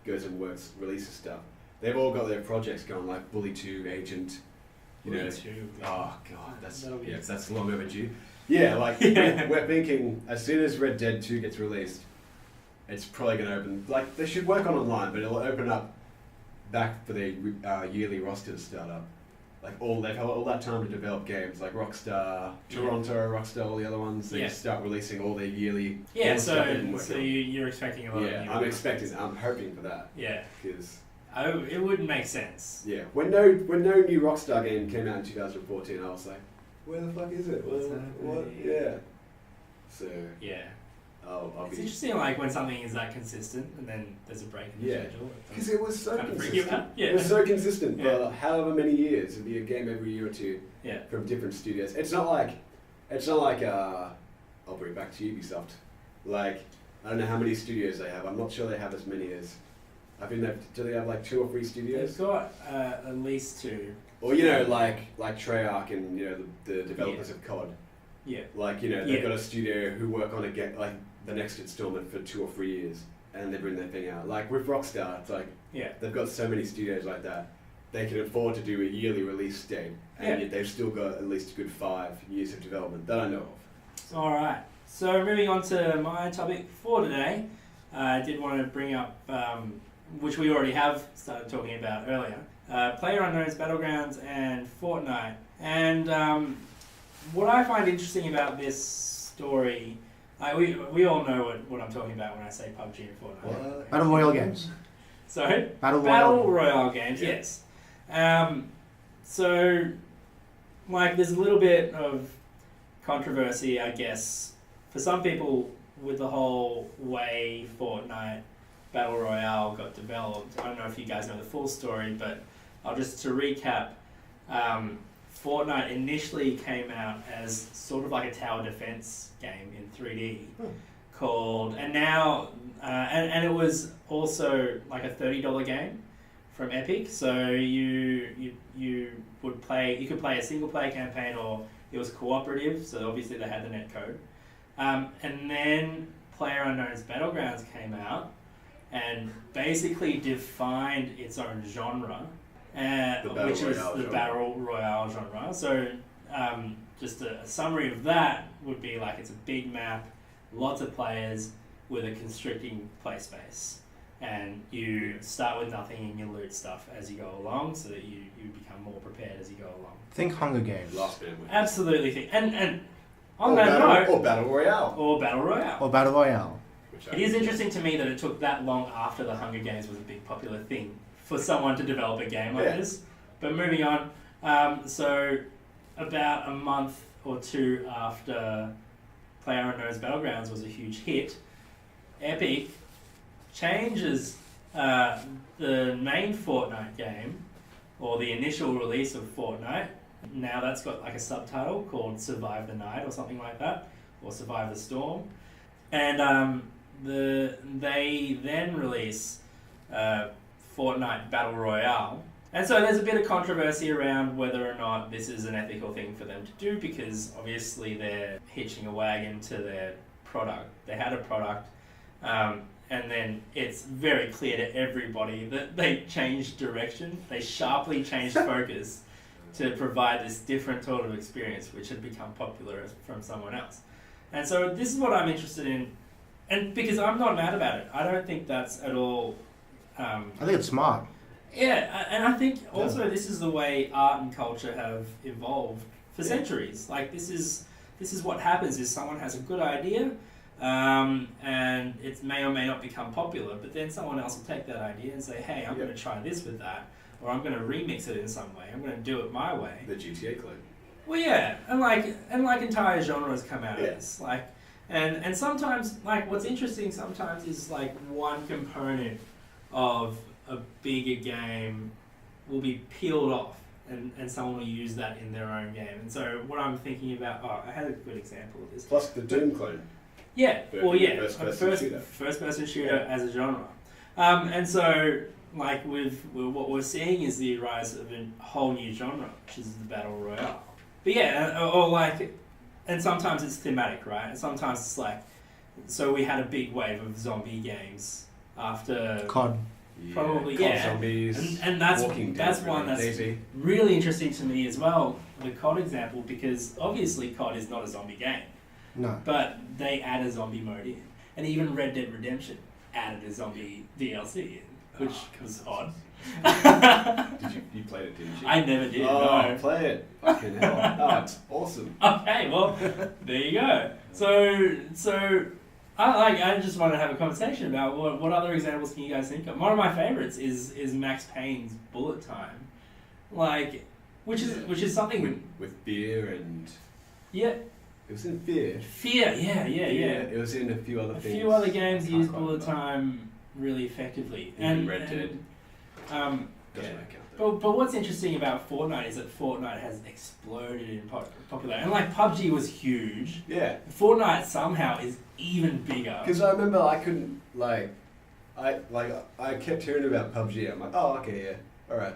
goes and releases stuff. They've all got their projects going, like Bully 2, Agent. Bully 2. Oh god, that's long overdue. Yeah, like we're thinking as soon as Red Dead 2 gets released, it's probably going to open. Like they should work on online, but it'll open up back for the yearly roster to start up. Like they've had all that time to develop games, like Rockstar, Toronto, Rockstar, all the other ones. They just start releasing all their yearly. So you're expecting a lot. Yeah, I'm hoping for that. Yeah, because it wouldn't make sense. Yeah, when no new Rockstar game came out in 2014, I was like, where the fuck is it? What? Yeah. So yeah. It's interesting, like when something is that consistent and then there's a break in the schedule. Because it was so consistent. It was so consistent for however many years. It'd be a game every year or two from different studios. It's not like I'll bring it back to Ubisoft. Like I don't know how many studios they have. I'm not sure they have as many as. Do they have like 2 or 3 studios? They've got at least 2. Or like Treyarch and the developers of COD. Yeah. Like they've got a studio who work on a game like the next installment for 2 or 3 years, and they bring their thing out. Like with Rockstar, it's like they've got so many studios like that. They can afford to do a yearly release date, and yet they've still got at least a good 5 years of development that I know of. All right. So moving on to my topic for today, I did want to bring up, which we already have started talking about earlier, PLAYERUNKNOWN'S, Battlegrounds, and Fortnite. And what I find interesting about this story, we all know what I'm talking about when I say PUBG and Fortnite. Battle Royale games. Sorry? Battle Royale games, yes. So, like, there's a little bit of controversy, I guess, for some people with the whole way Fortnite Battle Royale got developed. I don't know if you guys know the full story, but to recap, Fortnite initially came out as sort of like a tower defense game in 3D called, and now, and it was also like a $30 game from Epic. So you could play a single player campaign, or it was cooperative. So obviously they had the net code, and then PLAYERUNKNOWN'S Battlegrounds came out and basically defined its own genre. Which is the Battle Royale genre. So just a summary of that would be like it's a big map, lots of players with a constricting play space. And you start with nothing and you loot stuff as you go along so that you become more prepared as you go along. Think Hunger Games. Absolutely think. And on that note... Or Battle Royale. Or Battle Royale. It is interesting to me that it took that long after the Hunger Games was a big popular thing for someone to develop a game like this. But moving on, so about a month or two after PLAYERUNKNOWN'S Battlegrounds was a huge hit, Epic changes the main Fortnite game, or the initial release of Fortnite. Now that's got like a subtitle called Survive the Night or something like that, or Survive the Storm. And they then release Fortnite Battle Royale. And so there's a bit of controversy around whether or not this is an ethical thing for them to do, because obviously they're hitching a wagon to their product. They had a product, and then it's very clear to everybody that they changed direction. They sharply changed focus to provide this different sort of experience, which had become popular from someone else. And so this is what I'm interested in, and because I'm not mad about it. I don't think that's at all... I think it's smart. Yeah, and I think also this is the way art and culture have evolved for centuries. Like this is what happens is someone has a good idea, and it may or may not become popular, but then someone else will take that idea and say, hey, I'm going to try this with that, or I'm going to remix it in some way. I'm going to do it my way. The GTA clone. Well, yeah, and like entire genres come out of this, like, and sometimes like what's interesting sometimes is like one component of a bigger game will be peeled off, and someone will use that in their own game. And so what I'm thinking about, I had a good example of this. Plus the Doom clone. Yeah, First person shooter as a genre. And so like with what we're seeing is the rise of a whole new genre, which is the Battle Royale. But yeah, or like, and sometimes it's thematic, right? And sometimes it's like, so we had a big wave of zombie games after COD. Probably, COD zombies, and that's Walking that's Dead, one that's Daisy. really interesting to me as well, the COD example, because obviously COD is not a zombie game, No. but they add a zombie mode in, and even Red Dead Redemption added a zombie DLC in, which was odd. You played it, didn't you? I never did. Oh, No. play it! Fucking hell! Oh, it's awesome. Okay, well, there you go. So. I just want to have a conversation about what other examples can you guys think of. One of my favorites is Max Payne's Bullet Time, like which is something with beer and it was in Fear. Yeah. It was in a few other A things. few other games I use can't bullet remember. time really effectively, Even Red Dead. Yeah. Doesn't count. But what's interesting about Fortnite is that Fortnite has exploded in popularity, and like PUBG was huge. Yeah. Fortnite somehow is even bigger. Because I remember I couldn't I kept hearing about PUBG. I'm like, oh, okay, yeah, all right.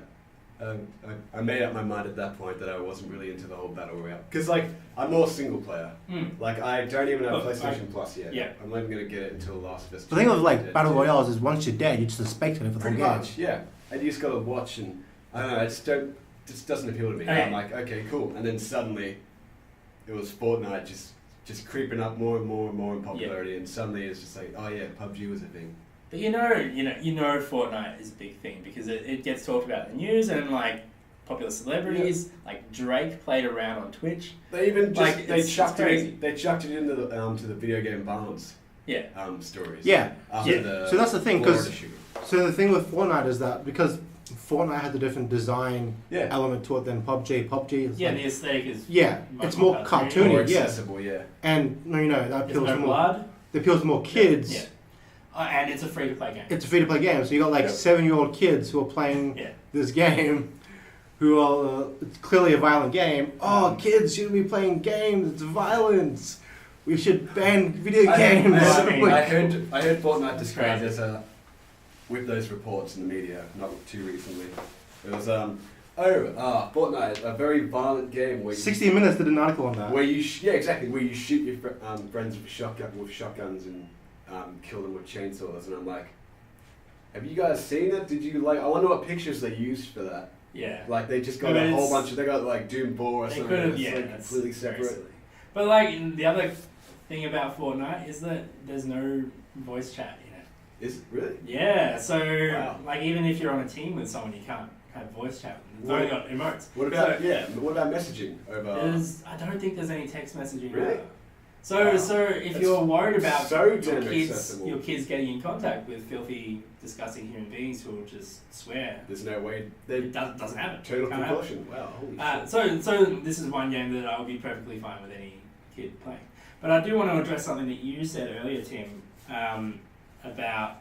I made up my mind at that point that I wasn't really into the whole battle royale. Because like I'm more single player. Like I don't even have PlayStation Plus yet. Yeah. I'm not even gonna get it until Last of Us. The thing with like battle royales is once you're dead, you're just a spectator for the Pretty whole game. much, yeah. And you just gotta watch, and I don't know. It just doesn't appeal to me. Okay. I'm like, okay, cool. And then suddenly, it was Fortnite just creeping up more and more and more in popularity, and suddenly it's just like, oh yeah, PUBG was a thing. But you know Fortnite is a big thing because it gets talked about in the news, and like popular celebrities like Drake played around on Twitch. They even just Like, they it's chucked crazy. it. They chucked it into the to the video game Barnes. Yeah. Stories. Yeah. After the So that's the thing, 'cause- Florida shooting. So the thing with Fortnite is that because Fortnite has a different design Yeah. element to it than PUBG. PUBG is Yeah, like, the aesthetic is it's much more more cartoony, More yeah. accessible, yeah. And that there's appeals no to more. blood. It appeals to more kids. Yeah. And it's a free to play game. It's a free to play game, so you got like Yep. 7-year-old kids who are playing Yeah. this game, who are it's clearly a violent game. Oh, kids shouldn't be playing games. It's violence. We should ban video games. I heard Fortnite described as with those reports in the media, not too recently. It was Fortnite, a very violent game where 60 Minutes did an article on that. where you where you shoot your friends with shotguns and kill them with chainsaws, and I'm like, have you guys seen it? Did you I wonder what pictures they used for that. Yeah. Like they just got But a whole it's- bunch of they got like Doom 4 or They something. could have, It's yeah, like that's completely very separate. silly. But like the other thing about Fortnite is that there's no voice chat in it. Is it really? Yeah, so Wow. like even if you're on a team with someone, you can't have voice chat with them. It's only got emotes. What about messaging over? I don't think there's any text messaging. Really? So if That's you're worried about so damn accessible. your kids getting in contact with filthy, disgusting human beings who will just swear, There's no way it doesn't happen. total Can't happen. compulsion. Wow, holy shit. So this is one game that I would be perfectly fine with any kid playing. But I do want to address something that you said earlier, Tim, about,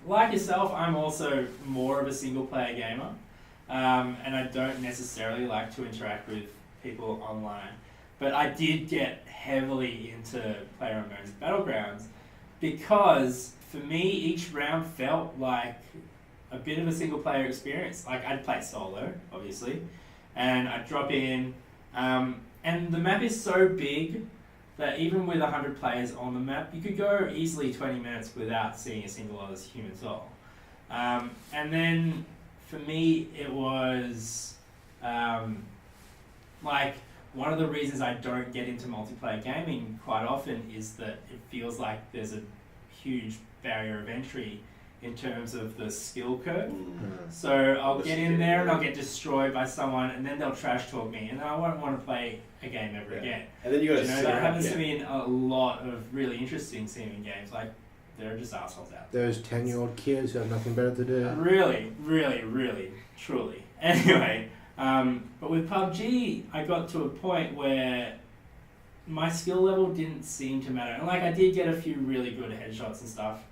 like yourself, I'm also more of a single player gamer, and I don't necessarily like to interact with people online. But I did get heavily into PLAYERUNKNOWN'S Battlegrounds because for me each round felt like a bit of a single player experience. Like I'd play solo, obviously, and I'd drop in, and the map is so big that even with 100 players on the map, you could go easily 20 minutes without seeing a single other human soul. And then for me, it was like one of the reasons I don't get into multiplayer gaming quite often is that it feels like there's a huge barrier of entry in terms of the skill curve. So I'll get in there and I'll get destroyed by someone, and then they'll trash talk me, and then I won't want to play a game ever again. And then you got to that happens to me in a lot of really interesting seeming games. Like there are just assholes out there. Those 10-year-old kids who have nothing better to do. Really, really, really, truly. Anyway, but with PUBG, I got to a point where my skill level didn't seem to matter. And like I did get a few really good headshots and stuff,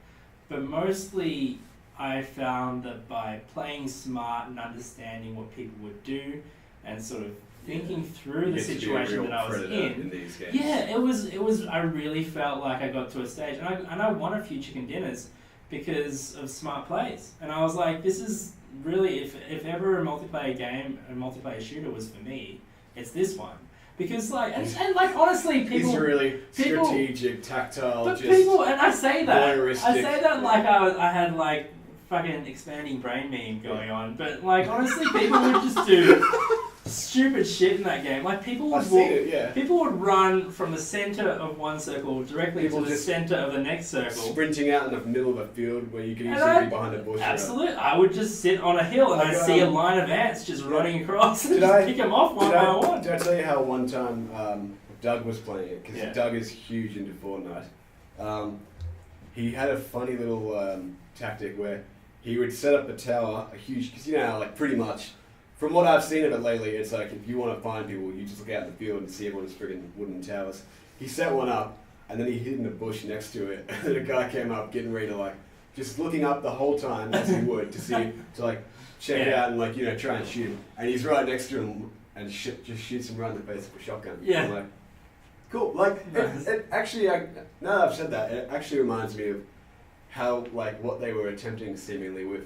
but mostly I found that by playing smart and understanding what people would do and sort of thinking through the situation that I was in these games. yeah, it was. I really felt like I got to a stage, and I won a few chicken dinners because of smart plays. And I was like, this is really, if ever a multiplayer game, a multiplayer shooter was for me, it's this one. Because like, and like honestly, people. It's really strategic, tactile. But just people, and I say that voyeuristic. like I had like fucking expanding brain meme going on. But like honestly, people would just do stupid shit in that game. Like people would people would run from the center of one circle directly to the center of the next circle, sprinting out in the middle of a field where you could easily be behind a bush. Absolutely, I would just sit on a hill and I'd see a line of ants just running across and pick them off one by one. Did I tell you how one time Doug was playing it? Because Doug is huge into Fortnite. He had a funny little tactic where he would set up a tower, a huge, because you know how like pretty much. From what I've seen of it lately, it's like if you want to find people, you just look out in the field and see everyone's friggin' wooden towers. He set one up, and then he hid in a bush next to it, and then a guy came up getting ready to like, just looking up the whole time as he would to see, to like check it out and like, you know, try and shoot him. And he's right next to him and just shoots him right in the face with a shotgun. Yeah. I'm like, cool. Like, it actually, now that I've said that, it actually reminds me of how, like, what they were attempting seemingly with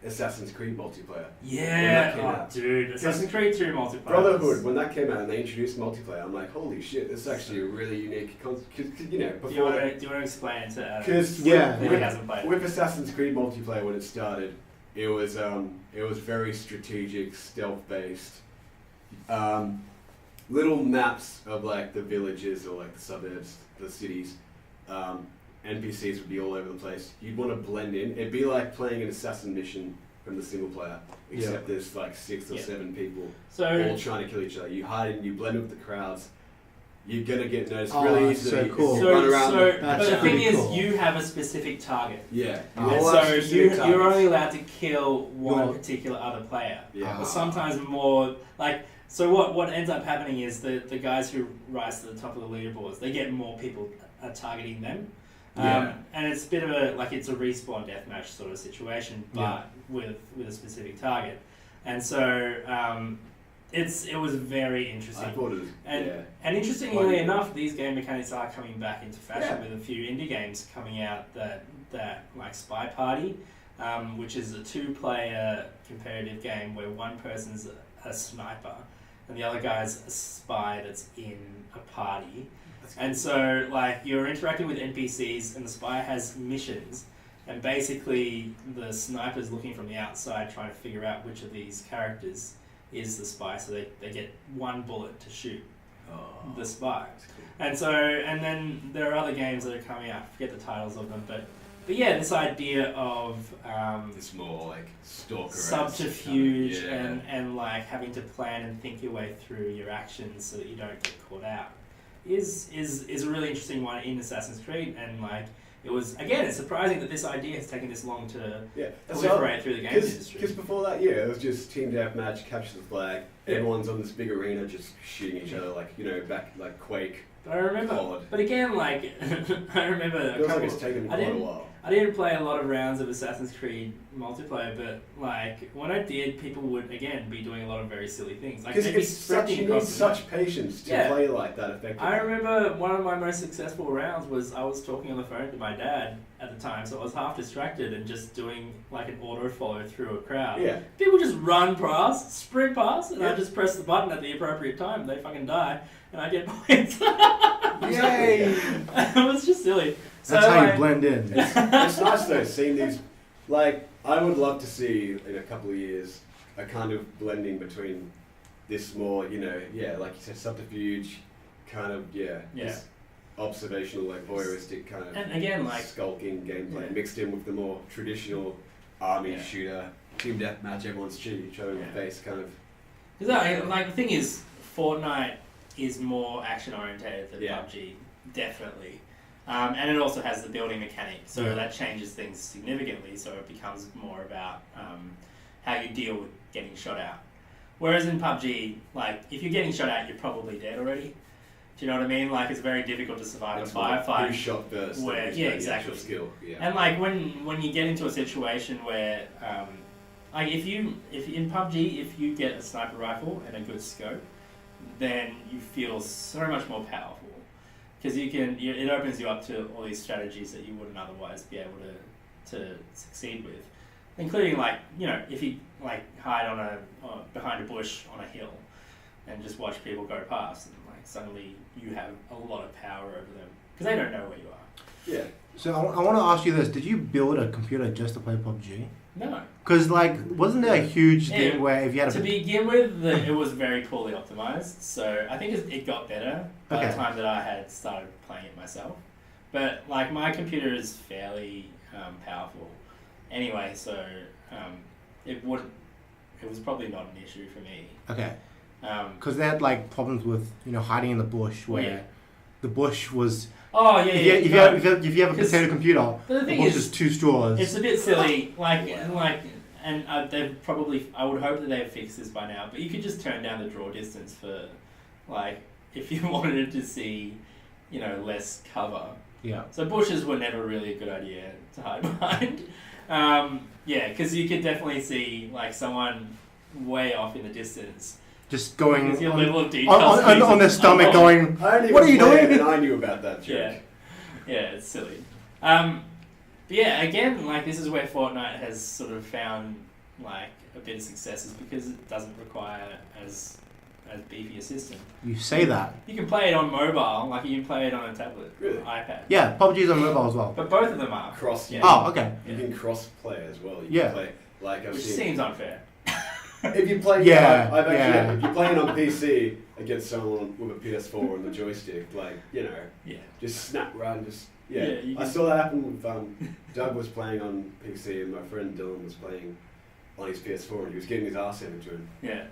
Assassin's Creed multiplayer. Yeah, dude, Assassin's Creed 2 multiplayer. Brotherhood, when that came out and they introduced multiplayer, I'm like, holy shit, this is actually a really unique concept. Because, you know, before... Do you want to explain it to Adam? Because with Assassin's Creed multiplayer, when it started, it was very strategic, stealth-based. Little maps of, like, the villages or, like, the suburbs, the cities. NPCs would be all over the place. You'd want to blend in. It'd be like playing an assassin mission from the single player, except there's like 6 or 7 people all trying to kill each other. You hide in, you blend in with the crowds. You're gonna get noticed really easily. So cool. Run around. But the thing is, you have a specific target. Yeah. And so you're only allowed to kill one particular other player. Yeah. Or sometimes more. Like, so what ends up happening is the guys who rise to the top of the leaderboards, they get more people targeting them. And it's a bit of it's a respawn deathmatch sort of situation, but with a specific target. And so it was very interesting. I thought it was, and interestingly enough, these game mechanics are coming back into fashion with a few indie games coming out that like Spy Party, which is a 2-player competitive game where one person's a sniper and the other guy's a spy that's in a party. And so, like, you're interacting with NPCs, and the spy has missions, and basically the sniper's looking from the outside trying to figure out which of these characters is the spy, so they get one bullet to shoot the spy. And so, and then there are other games that are coming out, I forget the titles of them, but yeah, this idea of it's more like stalker subterfuge and like having to plan and think your way through your actions so that you don't get caught out is a really interesting one in Assassin's Creed, and like it was again, it's surprising that this idea has taken this long to proliferate through the games industry. Because before that, it was just team deathmatch, capture the flag. Yeah. Everyone's on this big arena just shooting each other, like back like Quake. But I remember, COD. but again, like I remember It feels like it's taken quite a while. I didn't play a lot of rounds of Assassin's Creed multiplayer, but like when I did, people would again be doing a lot of very silly things. Like Because you need such patience to play like that effectively. I remember one of my most successful rounds was I was talking on the phone to my dad at the time, so I was half distracted and just doing like an auto follow through a crowd. Yeah. People just run past, sprint past, and I just press the button at the appropriate time. They fucking die, and I get points. Yay! It was just silly. That's how you blend in. It's nice though, seeing these. Like, I would love to see in a couple of years a kind of blending between this more, like you said, subterfuge, kind of, this observational, like voyeuristic kind of, and again, like skulking gameplay mixed in with the more traditional army shooter, team deathmatch, everyone's shooting each other in the face, kind of. Because like the thing is, Fortnite is more action oriented than PUBG, definitely. And it also has the building mechanic, so that changes things significantly, so it becomes more about how you deal with getting shot out. Whereas in PUBG, like, if you're getting shot out, you're probably dead already. Do you know what I mean? Like, it's very difficult to survive a firefight. Who shot first? Where, exactly. Skill. Yeah. And like, when you get into a situation where, like, if in PUBG, if you get a sniper rifle and a good scope, then you feel so much more powerful. Because it opens you up to all these strategies that you wouldn't otherwise be able to succeed with, including like if you like hide behind a bush on a hill, and just watch people go past, and like suddenly you have a lot of power over them because they don't know where you are. Yeah. So I want to ask you this: did you build a computer just to play PUBG? No. Because like, wasn't there a huge thing where if you had to begin with, it was very poorly optimized. So I think it got better by the time that I had started playing it myself. But like my computer is fairly powerful, anyway. So it was probably not an issue for me. Okay. Because they had like problems with hiding in the bush where the bush was. Oh yeah, if you have a potato computer, the bush is 2 straws. It's a bit silly, they've probably. I would hope that they've fixed this by now. But you could just turn down the draw distance for, like, if you wanted to see, less cover. Yeah. So bushes were never really a good idea to hide behind. Because you could definitely see like someone way off in the distance. Just going your level of detail on their stomach, going. What are you doing? And I knew about that joke. Yeah, it's silly. But yeah, again, like this is where Fortnite has sort of found like a bit of success, is because it doesn't require as beefy a system. You say that. You can play it on mobile, like you can play it on a tablet, really? iPad. Yeah, PUBG's on mobile as well. But both of them are cross. Yeah. Oh, okay. You can cross play as well. You can play which seems unfair. If you play, if you're playing on PC against someone with a PS4 and the joystick, just snap right and just I saw that happen with Doug was playing on PC and my friend Dylan was playing on his PS4 and he was getting his ass handed to him. Yeah.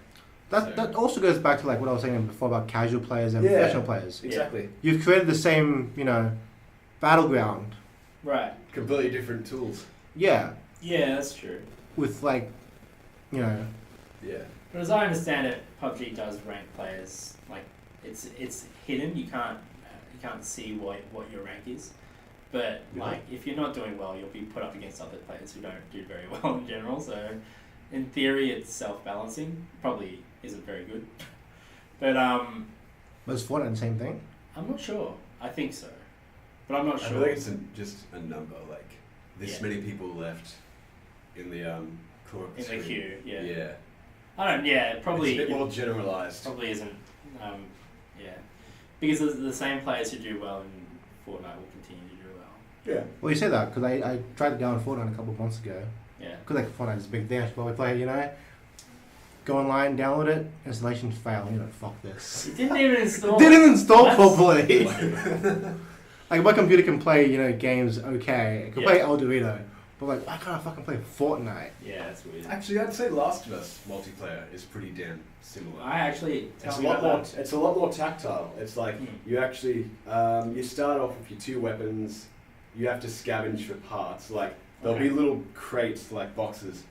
That also goes back to like what I was saying before about casual players and professional players. Exactly. You've created the same, battleground. Right. Completely different tools. Yeah. Yeah, that's true. With like, Yeah. But as I understand it, PUBG does rank players. Like it's hidden. You can't see what your rank is. But like if you're not doing well, you'll be put up against other players who don't do very well in general. So in theory, it's self-balancing. Probably isn't very good. But was Fortnite the same thing? I'm not sure. I think so, but I'm not sure. I think it's just a number. Like this many people left in the in the queue. Yeah. Yeah. I don't. Yeah, probably. It's a bit more generalised. Probably isn't. Because the same players who do well in Fortnite will continue to do well. Yeah. Well, you say that because I tried to go on Fortnite a couple of months ago. Yeah. Because like Fortnite is a big thing. I should probably play it. Go online, download it. Installation fail. Fuck this. It didn't even install. It didn't install properly. Like my computer can play games okay. It can play Eldorado, But like, why can't I fucking play Fortnite? Yeah, that's weird. Actually, I'd say Last of Us multiplayer is pretty damn similar. I actually It's a lot more. It's a lot more tactile. It's like you actually you start off with your 2 weapons. You have to scavenge for parts. Like there'll be little crates, like boxes,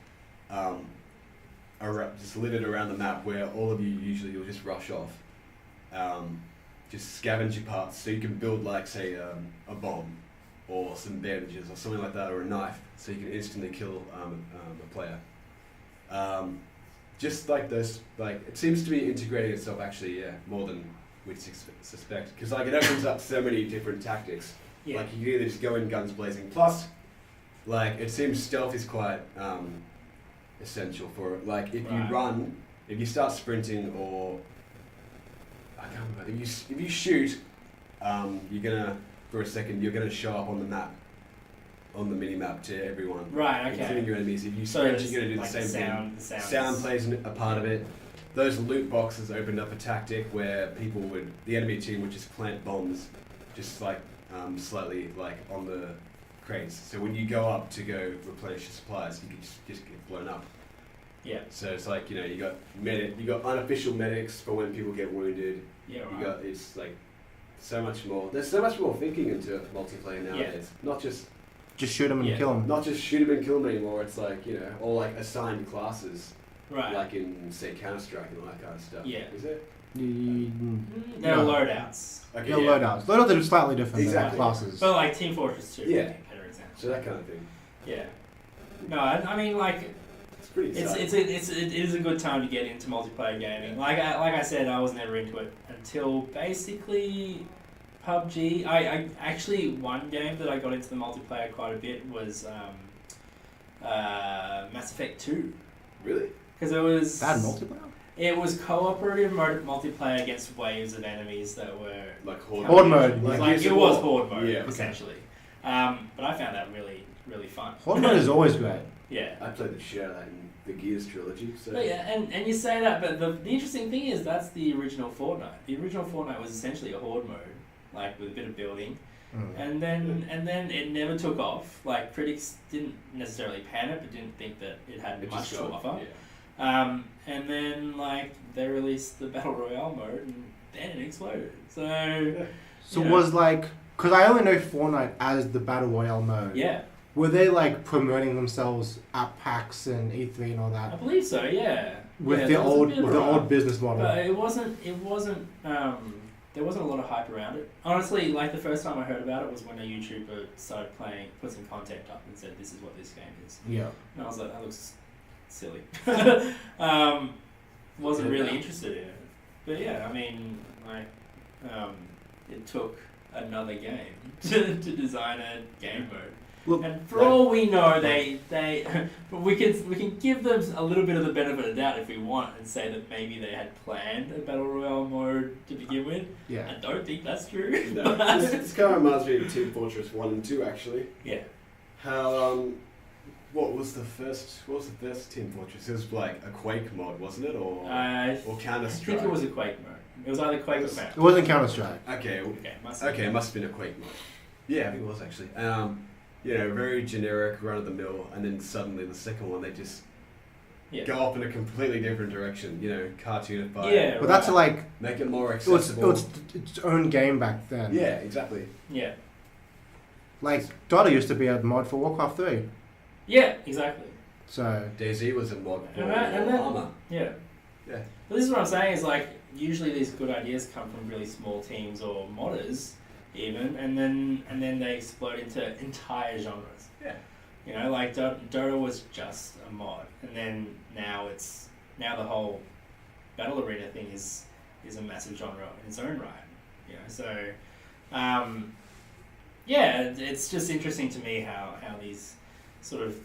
just littered around the map where all of you usually you'll just rush off, just scavenge your parts so you can build like say a bomb or some bandages or something like that or a knife so you can instantly kill a player. Just like this, like it seems to be integrating itself actually, more than we'd suspect. Because like it opens up so many different tactics. Yeah. Like you can either just go in guns blazing. Plus, like it seems stealth is quite essential for it. Like if you run, if you start sprinting or I can't remember. If you shoot, you're gonna for a second you're gonna show up on the map. On the mini map to everyone, right? Okay. Including your enemies. If you sprint, you're going to do like the same thing. Sound Plays a part of it. Those loot boxes opened up a tactic where the enemy team would just plant bombs, just like slightly like on the crates. So when you go up to go replenish your supplies, you can just get blown up. Yeah. So it's like you got unofficial medics for when people get wounded. Yeah. Right. You got it's like so much more. There's so much more thinking into multiplayer nowadays. Not just shoot them and kill them. Not just shoot them and kill them anymore. It's like all like assigned classes, right? Like in say Counter-Strike and all that kind of stuff. Yeah. Is it? They're loadouts. Okay, loadouts. Loadouts are slightly different than classes. But like Team Fortress 2, yeah, better example. So that kind of thing. Yeah. No, I mean like it's pretty. It is a good time to get into multiplayer gaming. Like I said, I was never into it until basically PUBG. I actually one game that I got into the multiplayer quite a bit was Mass Effect 2. Really? Because it was bad multiplayer. It was cooperative multiplayer against waves of enemies that were like horde mode. Like it was horde mode, yeah, essentially. But I found that really, really fun. Horde mode is always great. Yeah. I played the shit out of that in the Gears trilogy. So. But yeah, and you say that, but the interesting thing is that's the original Fortnite. The original Fortnite was essentially a horde mode, like with a bit of building. And then it never took off. Like critics didn't necessarily pan it, but didn't think that it had much to offer. Yeah. And then like they released the Battle Royale mode, and then it exploded. So was like, because I only know Fortnite as the Battle Royale mode. Yeah. Were they like promoting themselves at PAX and E3 and all that? I believe so. Yeah. With the old business model. But it wasn't. There wasn't a lot of hype around it. Honestly, like the first time I heard about it was when a YouTuber started put some content up and said, "This is what this game is." Yeah. And I was like, "That looks silly." Wasn't really interested in it. But yeah, I mean, like, it took another game to design a game mode. Look, and for all we know, we can give them a little bit of the benefit of the doubt if we want and say that maybe they had planned a Battle Royale mode to begin with. Yeah. I don't think that's true. No. This kind of reminds me of Team Fortress 1 and 2 actually. Yeah. How what was the first Team Fortress? It was like a Quake mod, wasn't it? Or Counter-Strike? I think it was a Quake mode. It was either Quake or Counter. It wasn't Counter-Strike. Okay. It must have been a Quake mode. Yeah, I think it was actually. Very generic, run-of-the-mill, and then suddenly the second one, they just go off in a completely different direction, cartoonified. Yeah, but that's like... Make it more accessible. It was its own game back then. Yeah, exactly. Yeah. Like, Dota used to be a mod for Warcraft 3. Yeah, exactly. So... DayZ was a mod for Armor. Yeah. Yeah. But this is what I'm saying, is like, usually these good ideas come from really small teams or modders, even, and then they explode into entire genres. Yeah. Like Dota was just a mod, and then now the whole battle arena thing is a massive genre in its own right. So it's just interesting to me how these sort of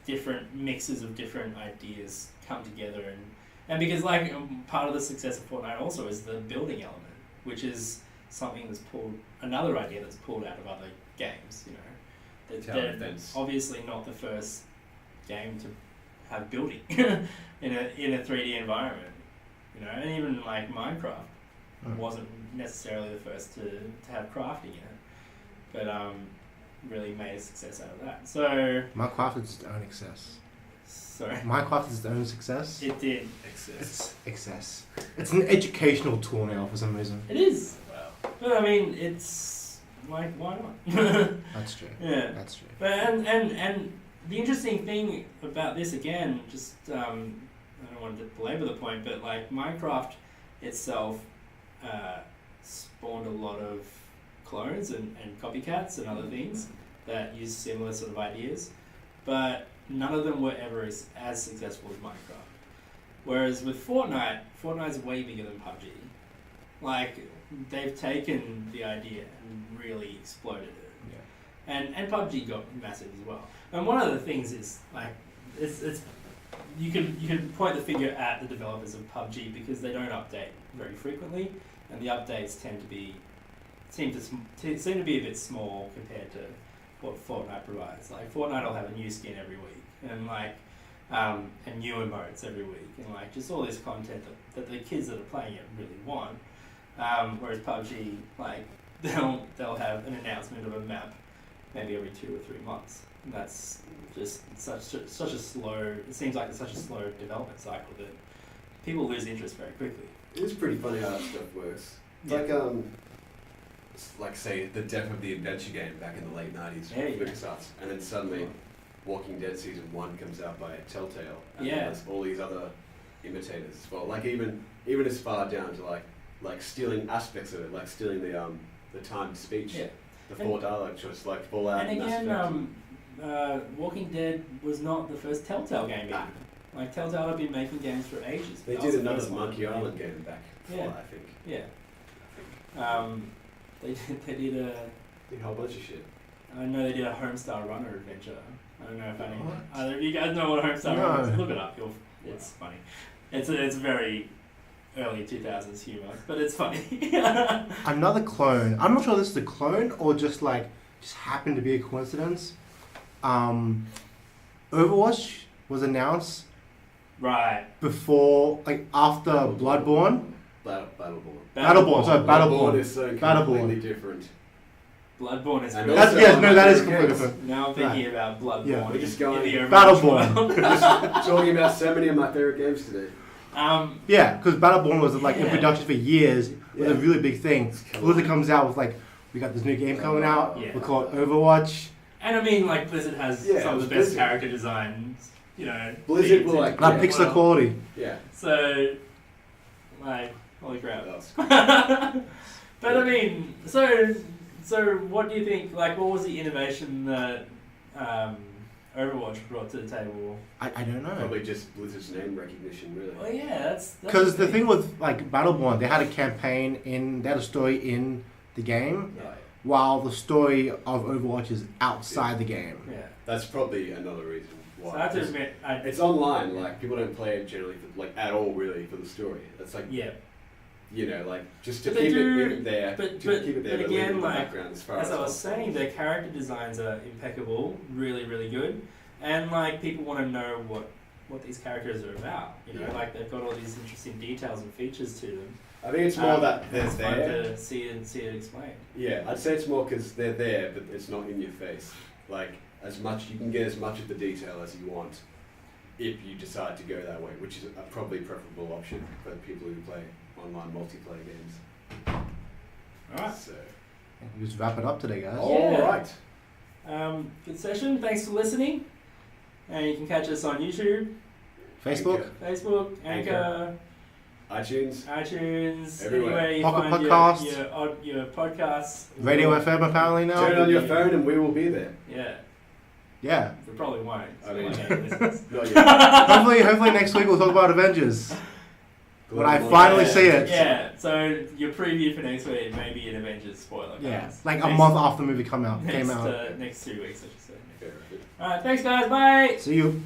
different mixes of different ideas come together, and because like part of the success of Fortnite also is the building element, which is something another idea that's pulled out of other games, They're obviously not the first game to have building in a 3D environment, and even like Minecraft wasn't necessarily the first to have crafting in it. But really made a success out of that. So Minecraft is its own excess. sorry, Minecraft is its own success. it did. Excess. Excess. It's an educational tool now for some reason. It is. Wow. But I mean, it's like, why not? That's true. Yeah. That's true. But and the interesting thing about this again, just I don't want to belabor the point, but like Minecraft itself spawned a lot of clones and copycats and other things that use similar sort of ideas, but none of them were ever as successful as Minecraft. Whereas with Fortnite's way bigger than PUBG. Like, they've taken the idea and really exploded it. Yeah. And PUBG got massive as well. And one of the things is, like, it's you can point the finger at the developers of PUBG because they don't update very frequently, and the updates seem to be a bit small compared to what Fortnite provides. Like, Fortnite will have a new skin every week, and and new emotes every week, and like just all this content that the kids that are playing it really want. Whereas PUBG, like they'll have an announcement of a map maybe every 2 or 3 months. And that's just such a slow. It seems like it's such a slow development cycle that people lose interest very quickly. It is pretty funny how that stuff works. It's like say the death of the adventure game back in the late 90s, Yeah, yeah. LucasArts, and then suddenly Walking Dead season 1 comes out by Telltale, and Yeah. there's all these other imitators as well. Like even as far down to like stealing aspects of it, like stealing the timed speech, Yeah. the 4 dialogue choice, like Fallout. And Mass again, Effect. Walking Dead was not the first Telltale game either. Like, Telltale have been making games for ages. They That did was the another first one. Monkey Island game back before, Yeah. I think. Yeah. They did a. Did a whole bunch of shit. I know they did a Homestar Runner adventure. I don't know if What? either of you guys know what a Homestar No. Runner is. Look it up. It's funny. It's very early 2000s humor, but it's funny. Another clone. I'm not sure this is a clone or just happened to be a coincidence. Overwatch was announced Right. before, after Bloodborne. Battleborn. Sorry, Battleborn. is so Battleborn. completely different. Bloodborne is And really also- that is Yeah. completely different. Now I'm thinking about Bloodborne. Yeah. We're just in going- the Overwatch Battleborn. world. Talking about so many of my favorite games today. Yeah, because Battleborn was in Yeah. production for years. It was a Yeah. really big thing. It's Blizzard comes out with we got this new game coming out. Yeah. We call it Overwatch. And I mean, like, Blizzard has Yeah, some of it the was best Blizzard. character designs, Blizzard things will, in- That Yeah. pixel quality. Yeah. So, holy crap. That's But I mean, so what do you think, what was the innovation that Overwatch brought to the table? I don't know. probably just Blizzard's name recognition, really. Well, yeah, that's Because the thing with Battleborn, they had a campaign they had a story in the game, Yeah. while the story of Overwatch is outside the game. Yeah. That's probably another reason why. So I have to It's- admit, It's online, people don't play it generally at all, really, for the story. It's yeah. Just to But they keep do- it there. but- to keep it there, but leave it again, in the background as far As I was possible. saying, their character designs are impeccable, really, really good, and people want to know what these characters are about. Yeah. They've got all these interesting details and features to them. I think it's more that and they're it's fun there. to see it explained. Yeah, I'd say it's more because they're there, but it's not in your face. You can get as much of the detail as you want if you decide to go that way, which is a probably preferable option for people who play online multiplayer games. All right. So, We just wrap it up today, guys. Yeah. all right. Good session. Thanks for listening. And you can catch us on YouTube, Facebook, Facebook, Anchor, iTunes. iTunes, Everywhere. anywhere you Pocket find Podcast. your podcasts. Radio FM apparently now. Turn on your phone and we will be there. Yeah, Yeah. we probably won't. I mean- listeners. Not yet. hopefully next week we'll talk about Avengers. When I Global finally warming. see it. Yeah, so your preview for next week may be an Avengers spoiler. Yeah. guys. A Next- month after the movie came out. Next 2 weeks, I should say. Fair enough. Alright, thanks guys, bye! See you.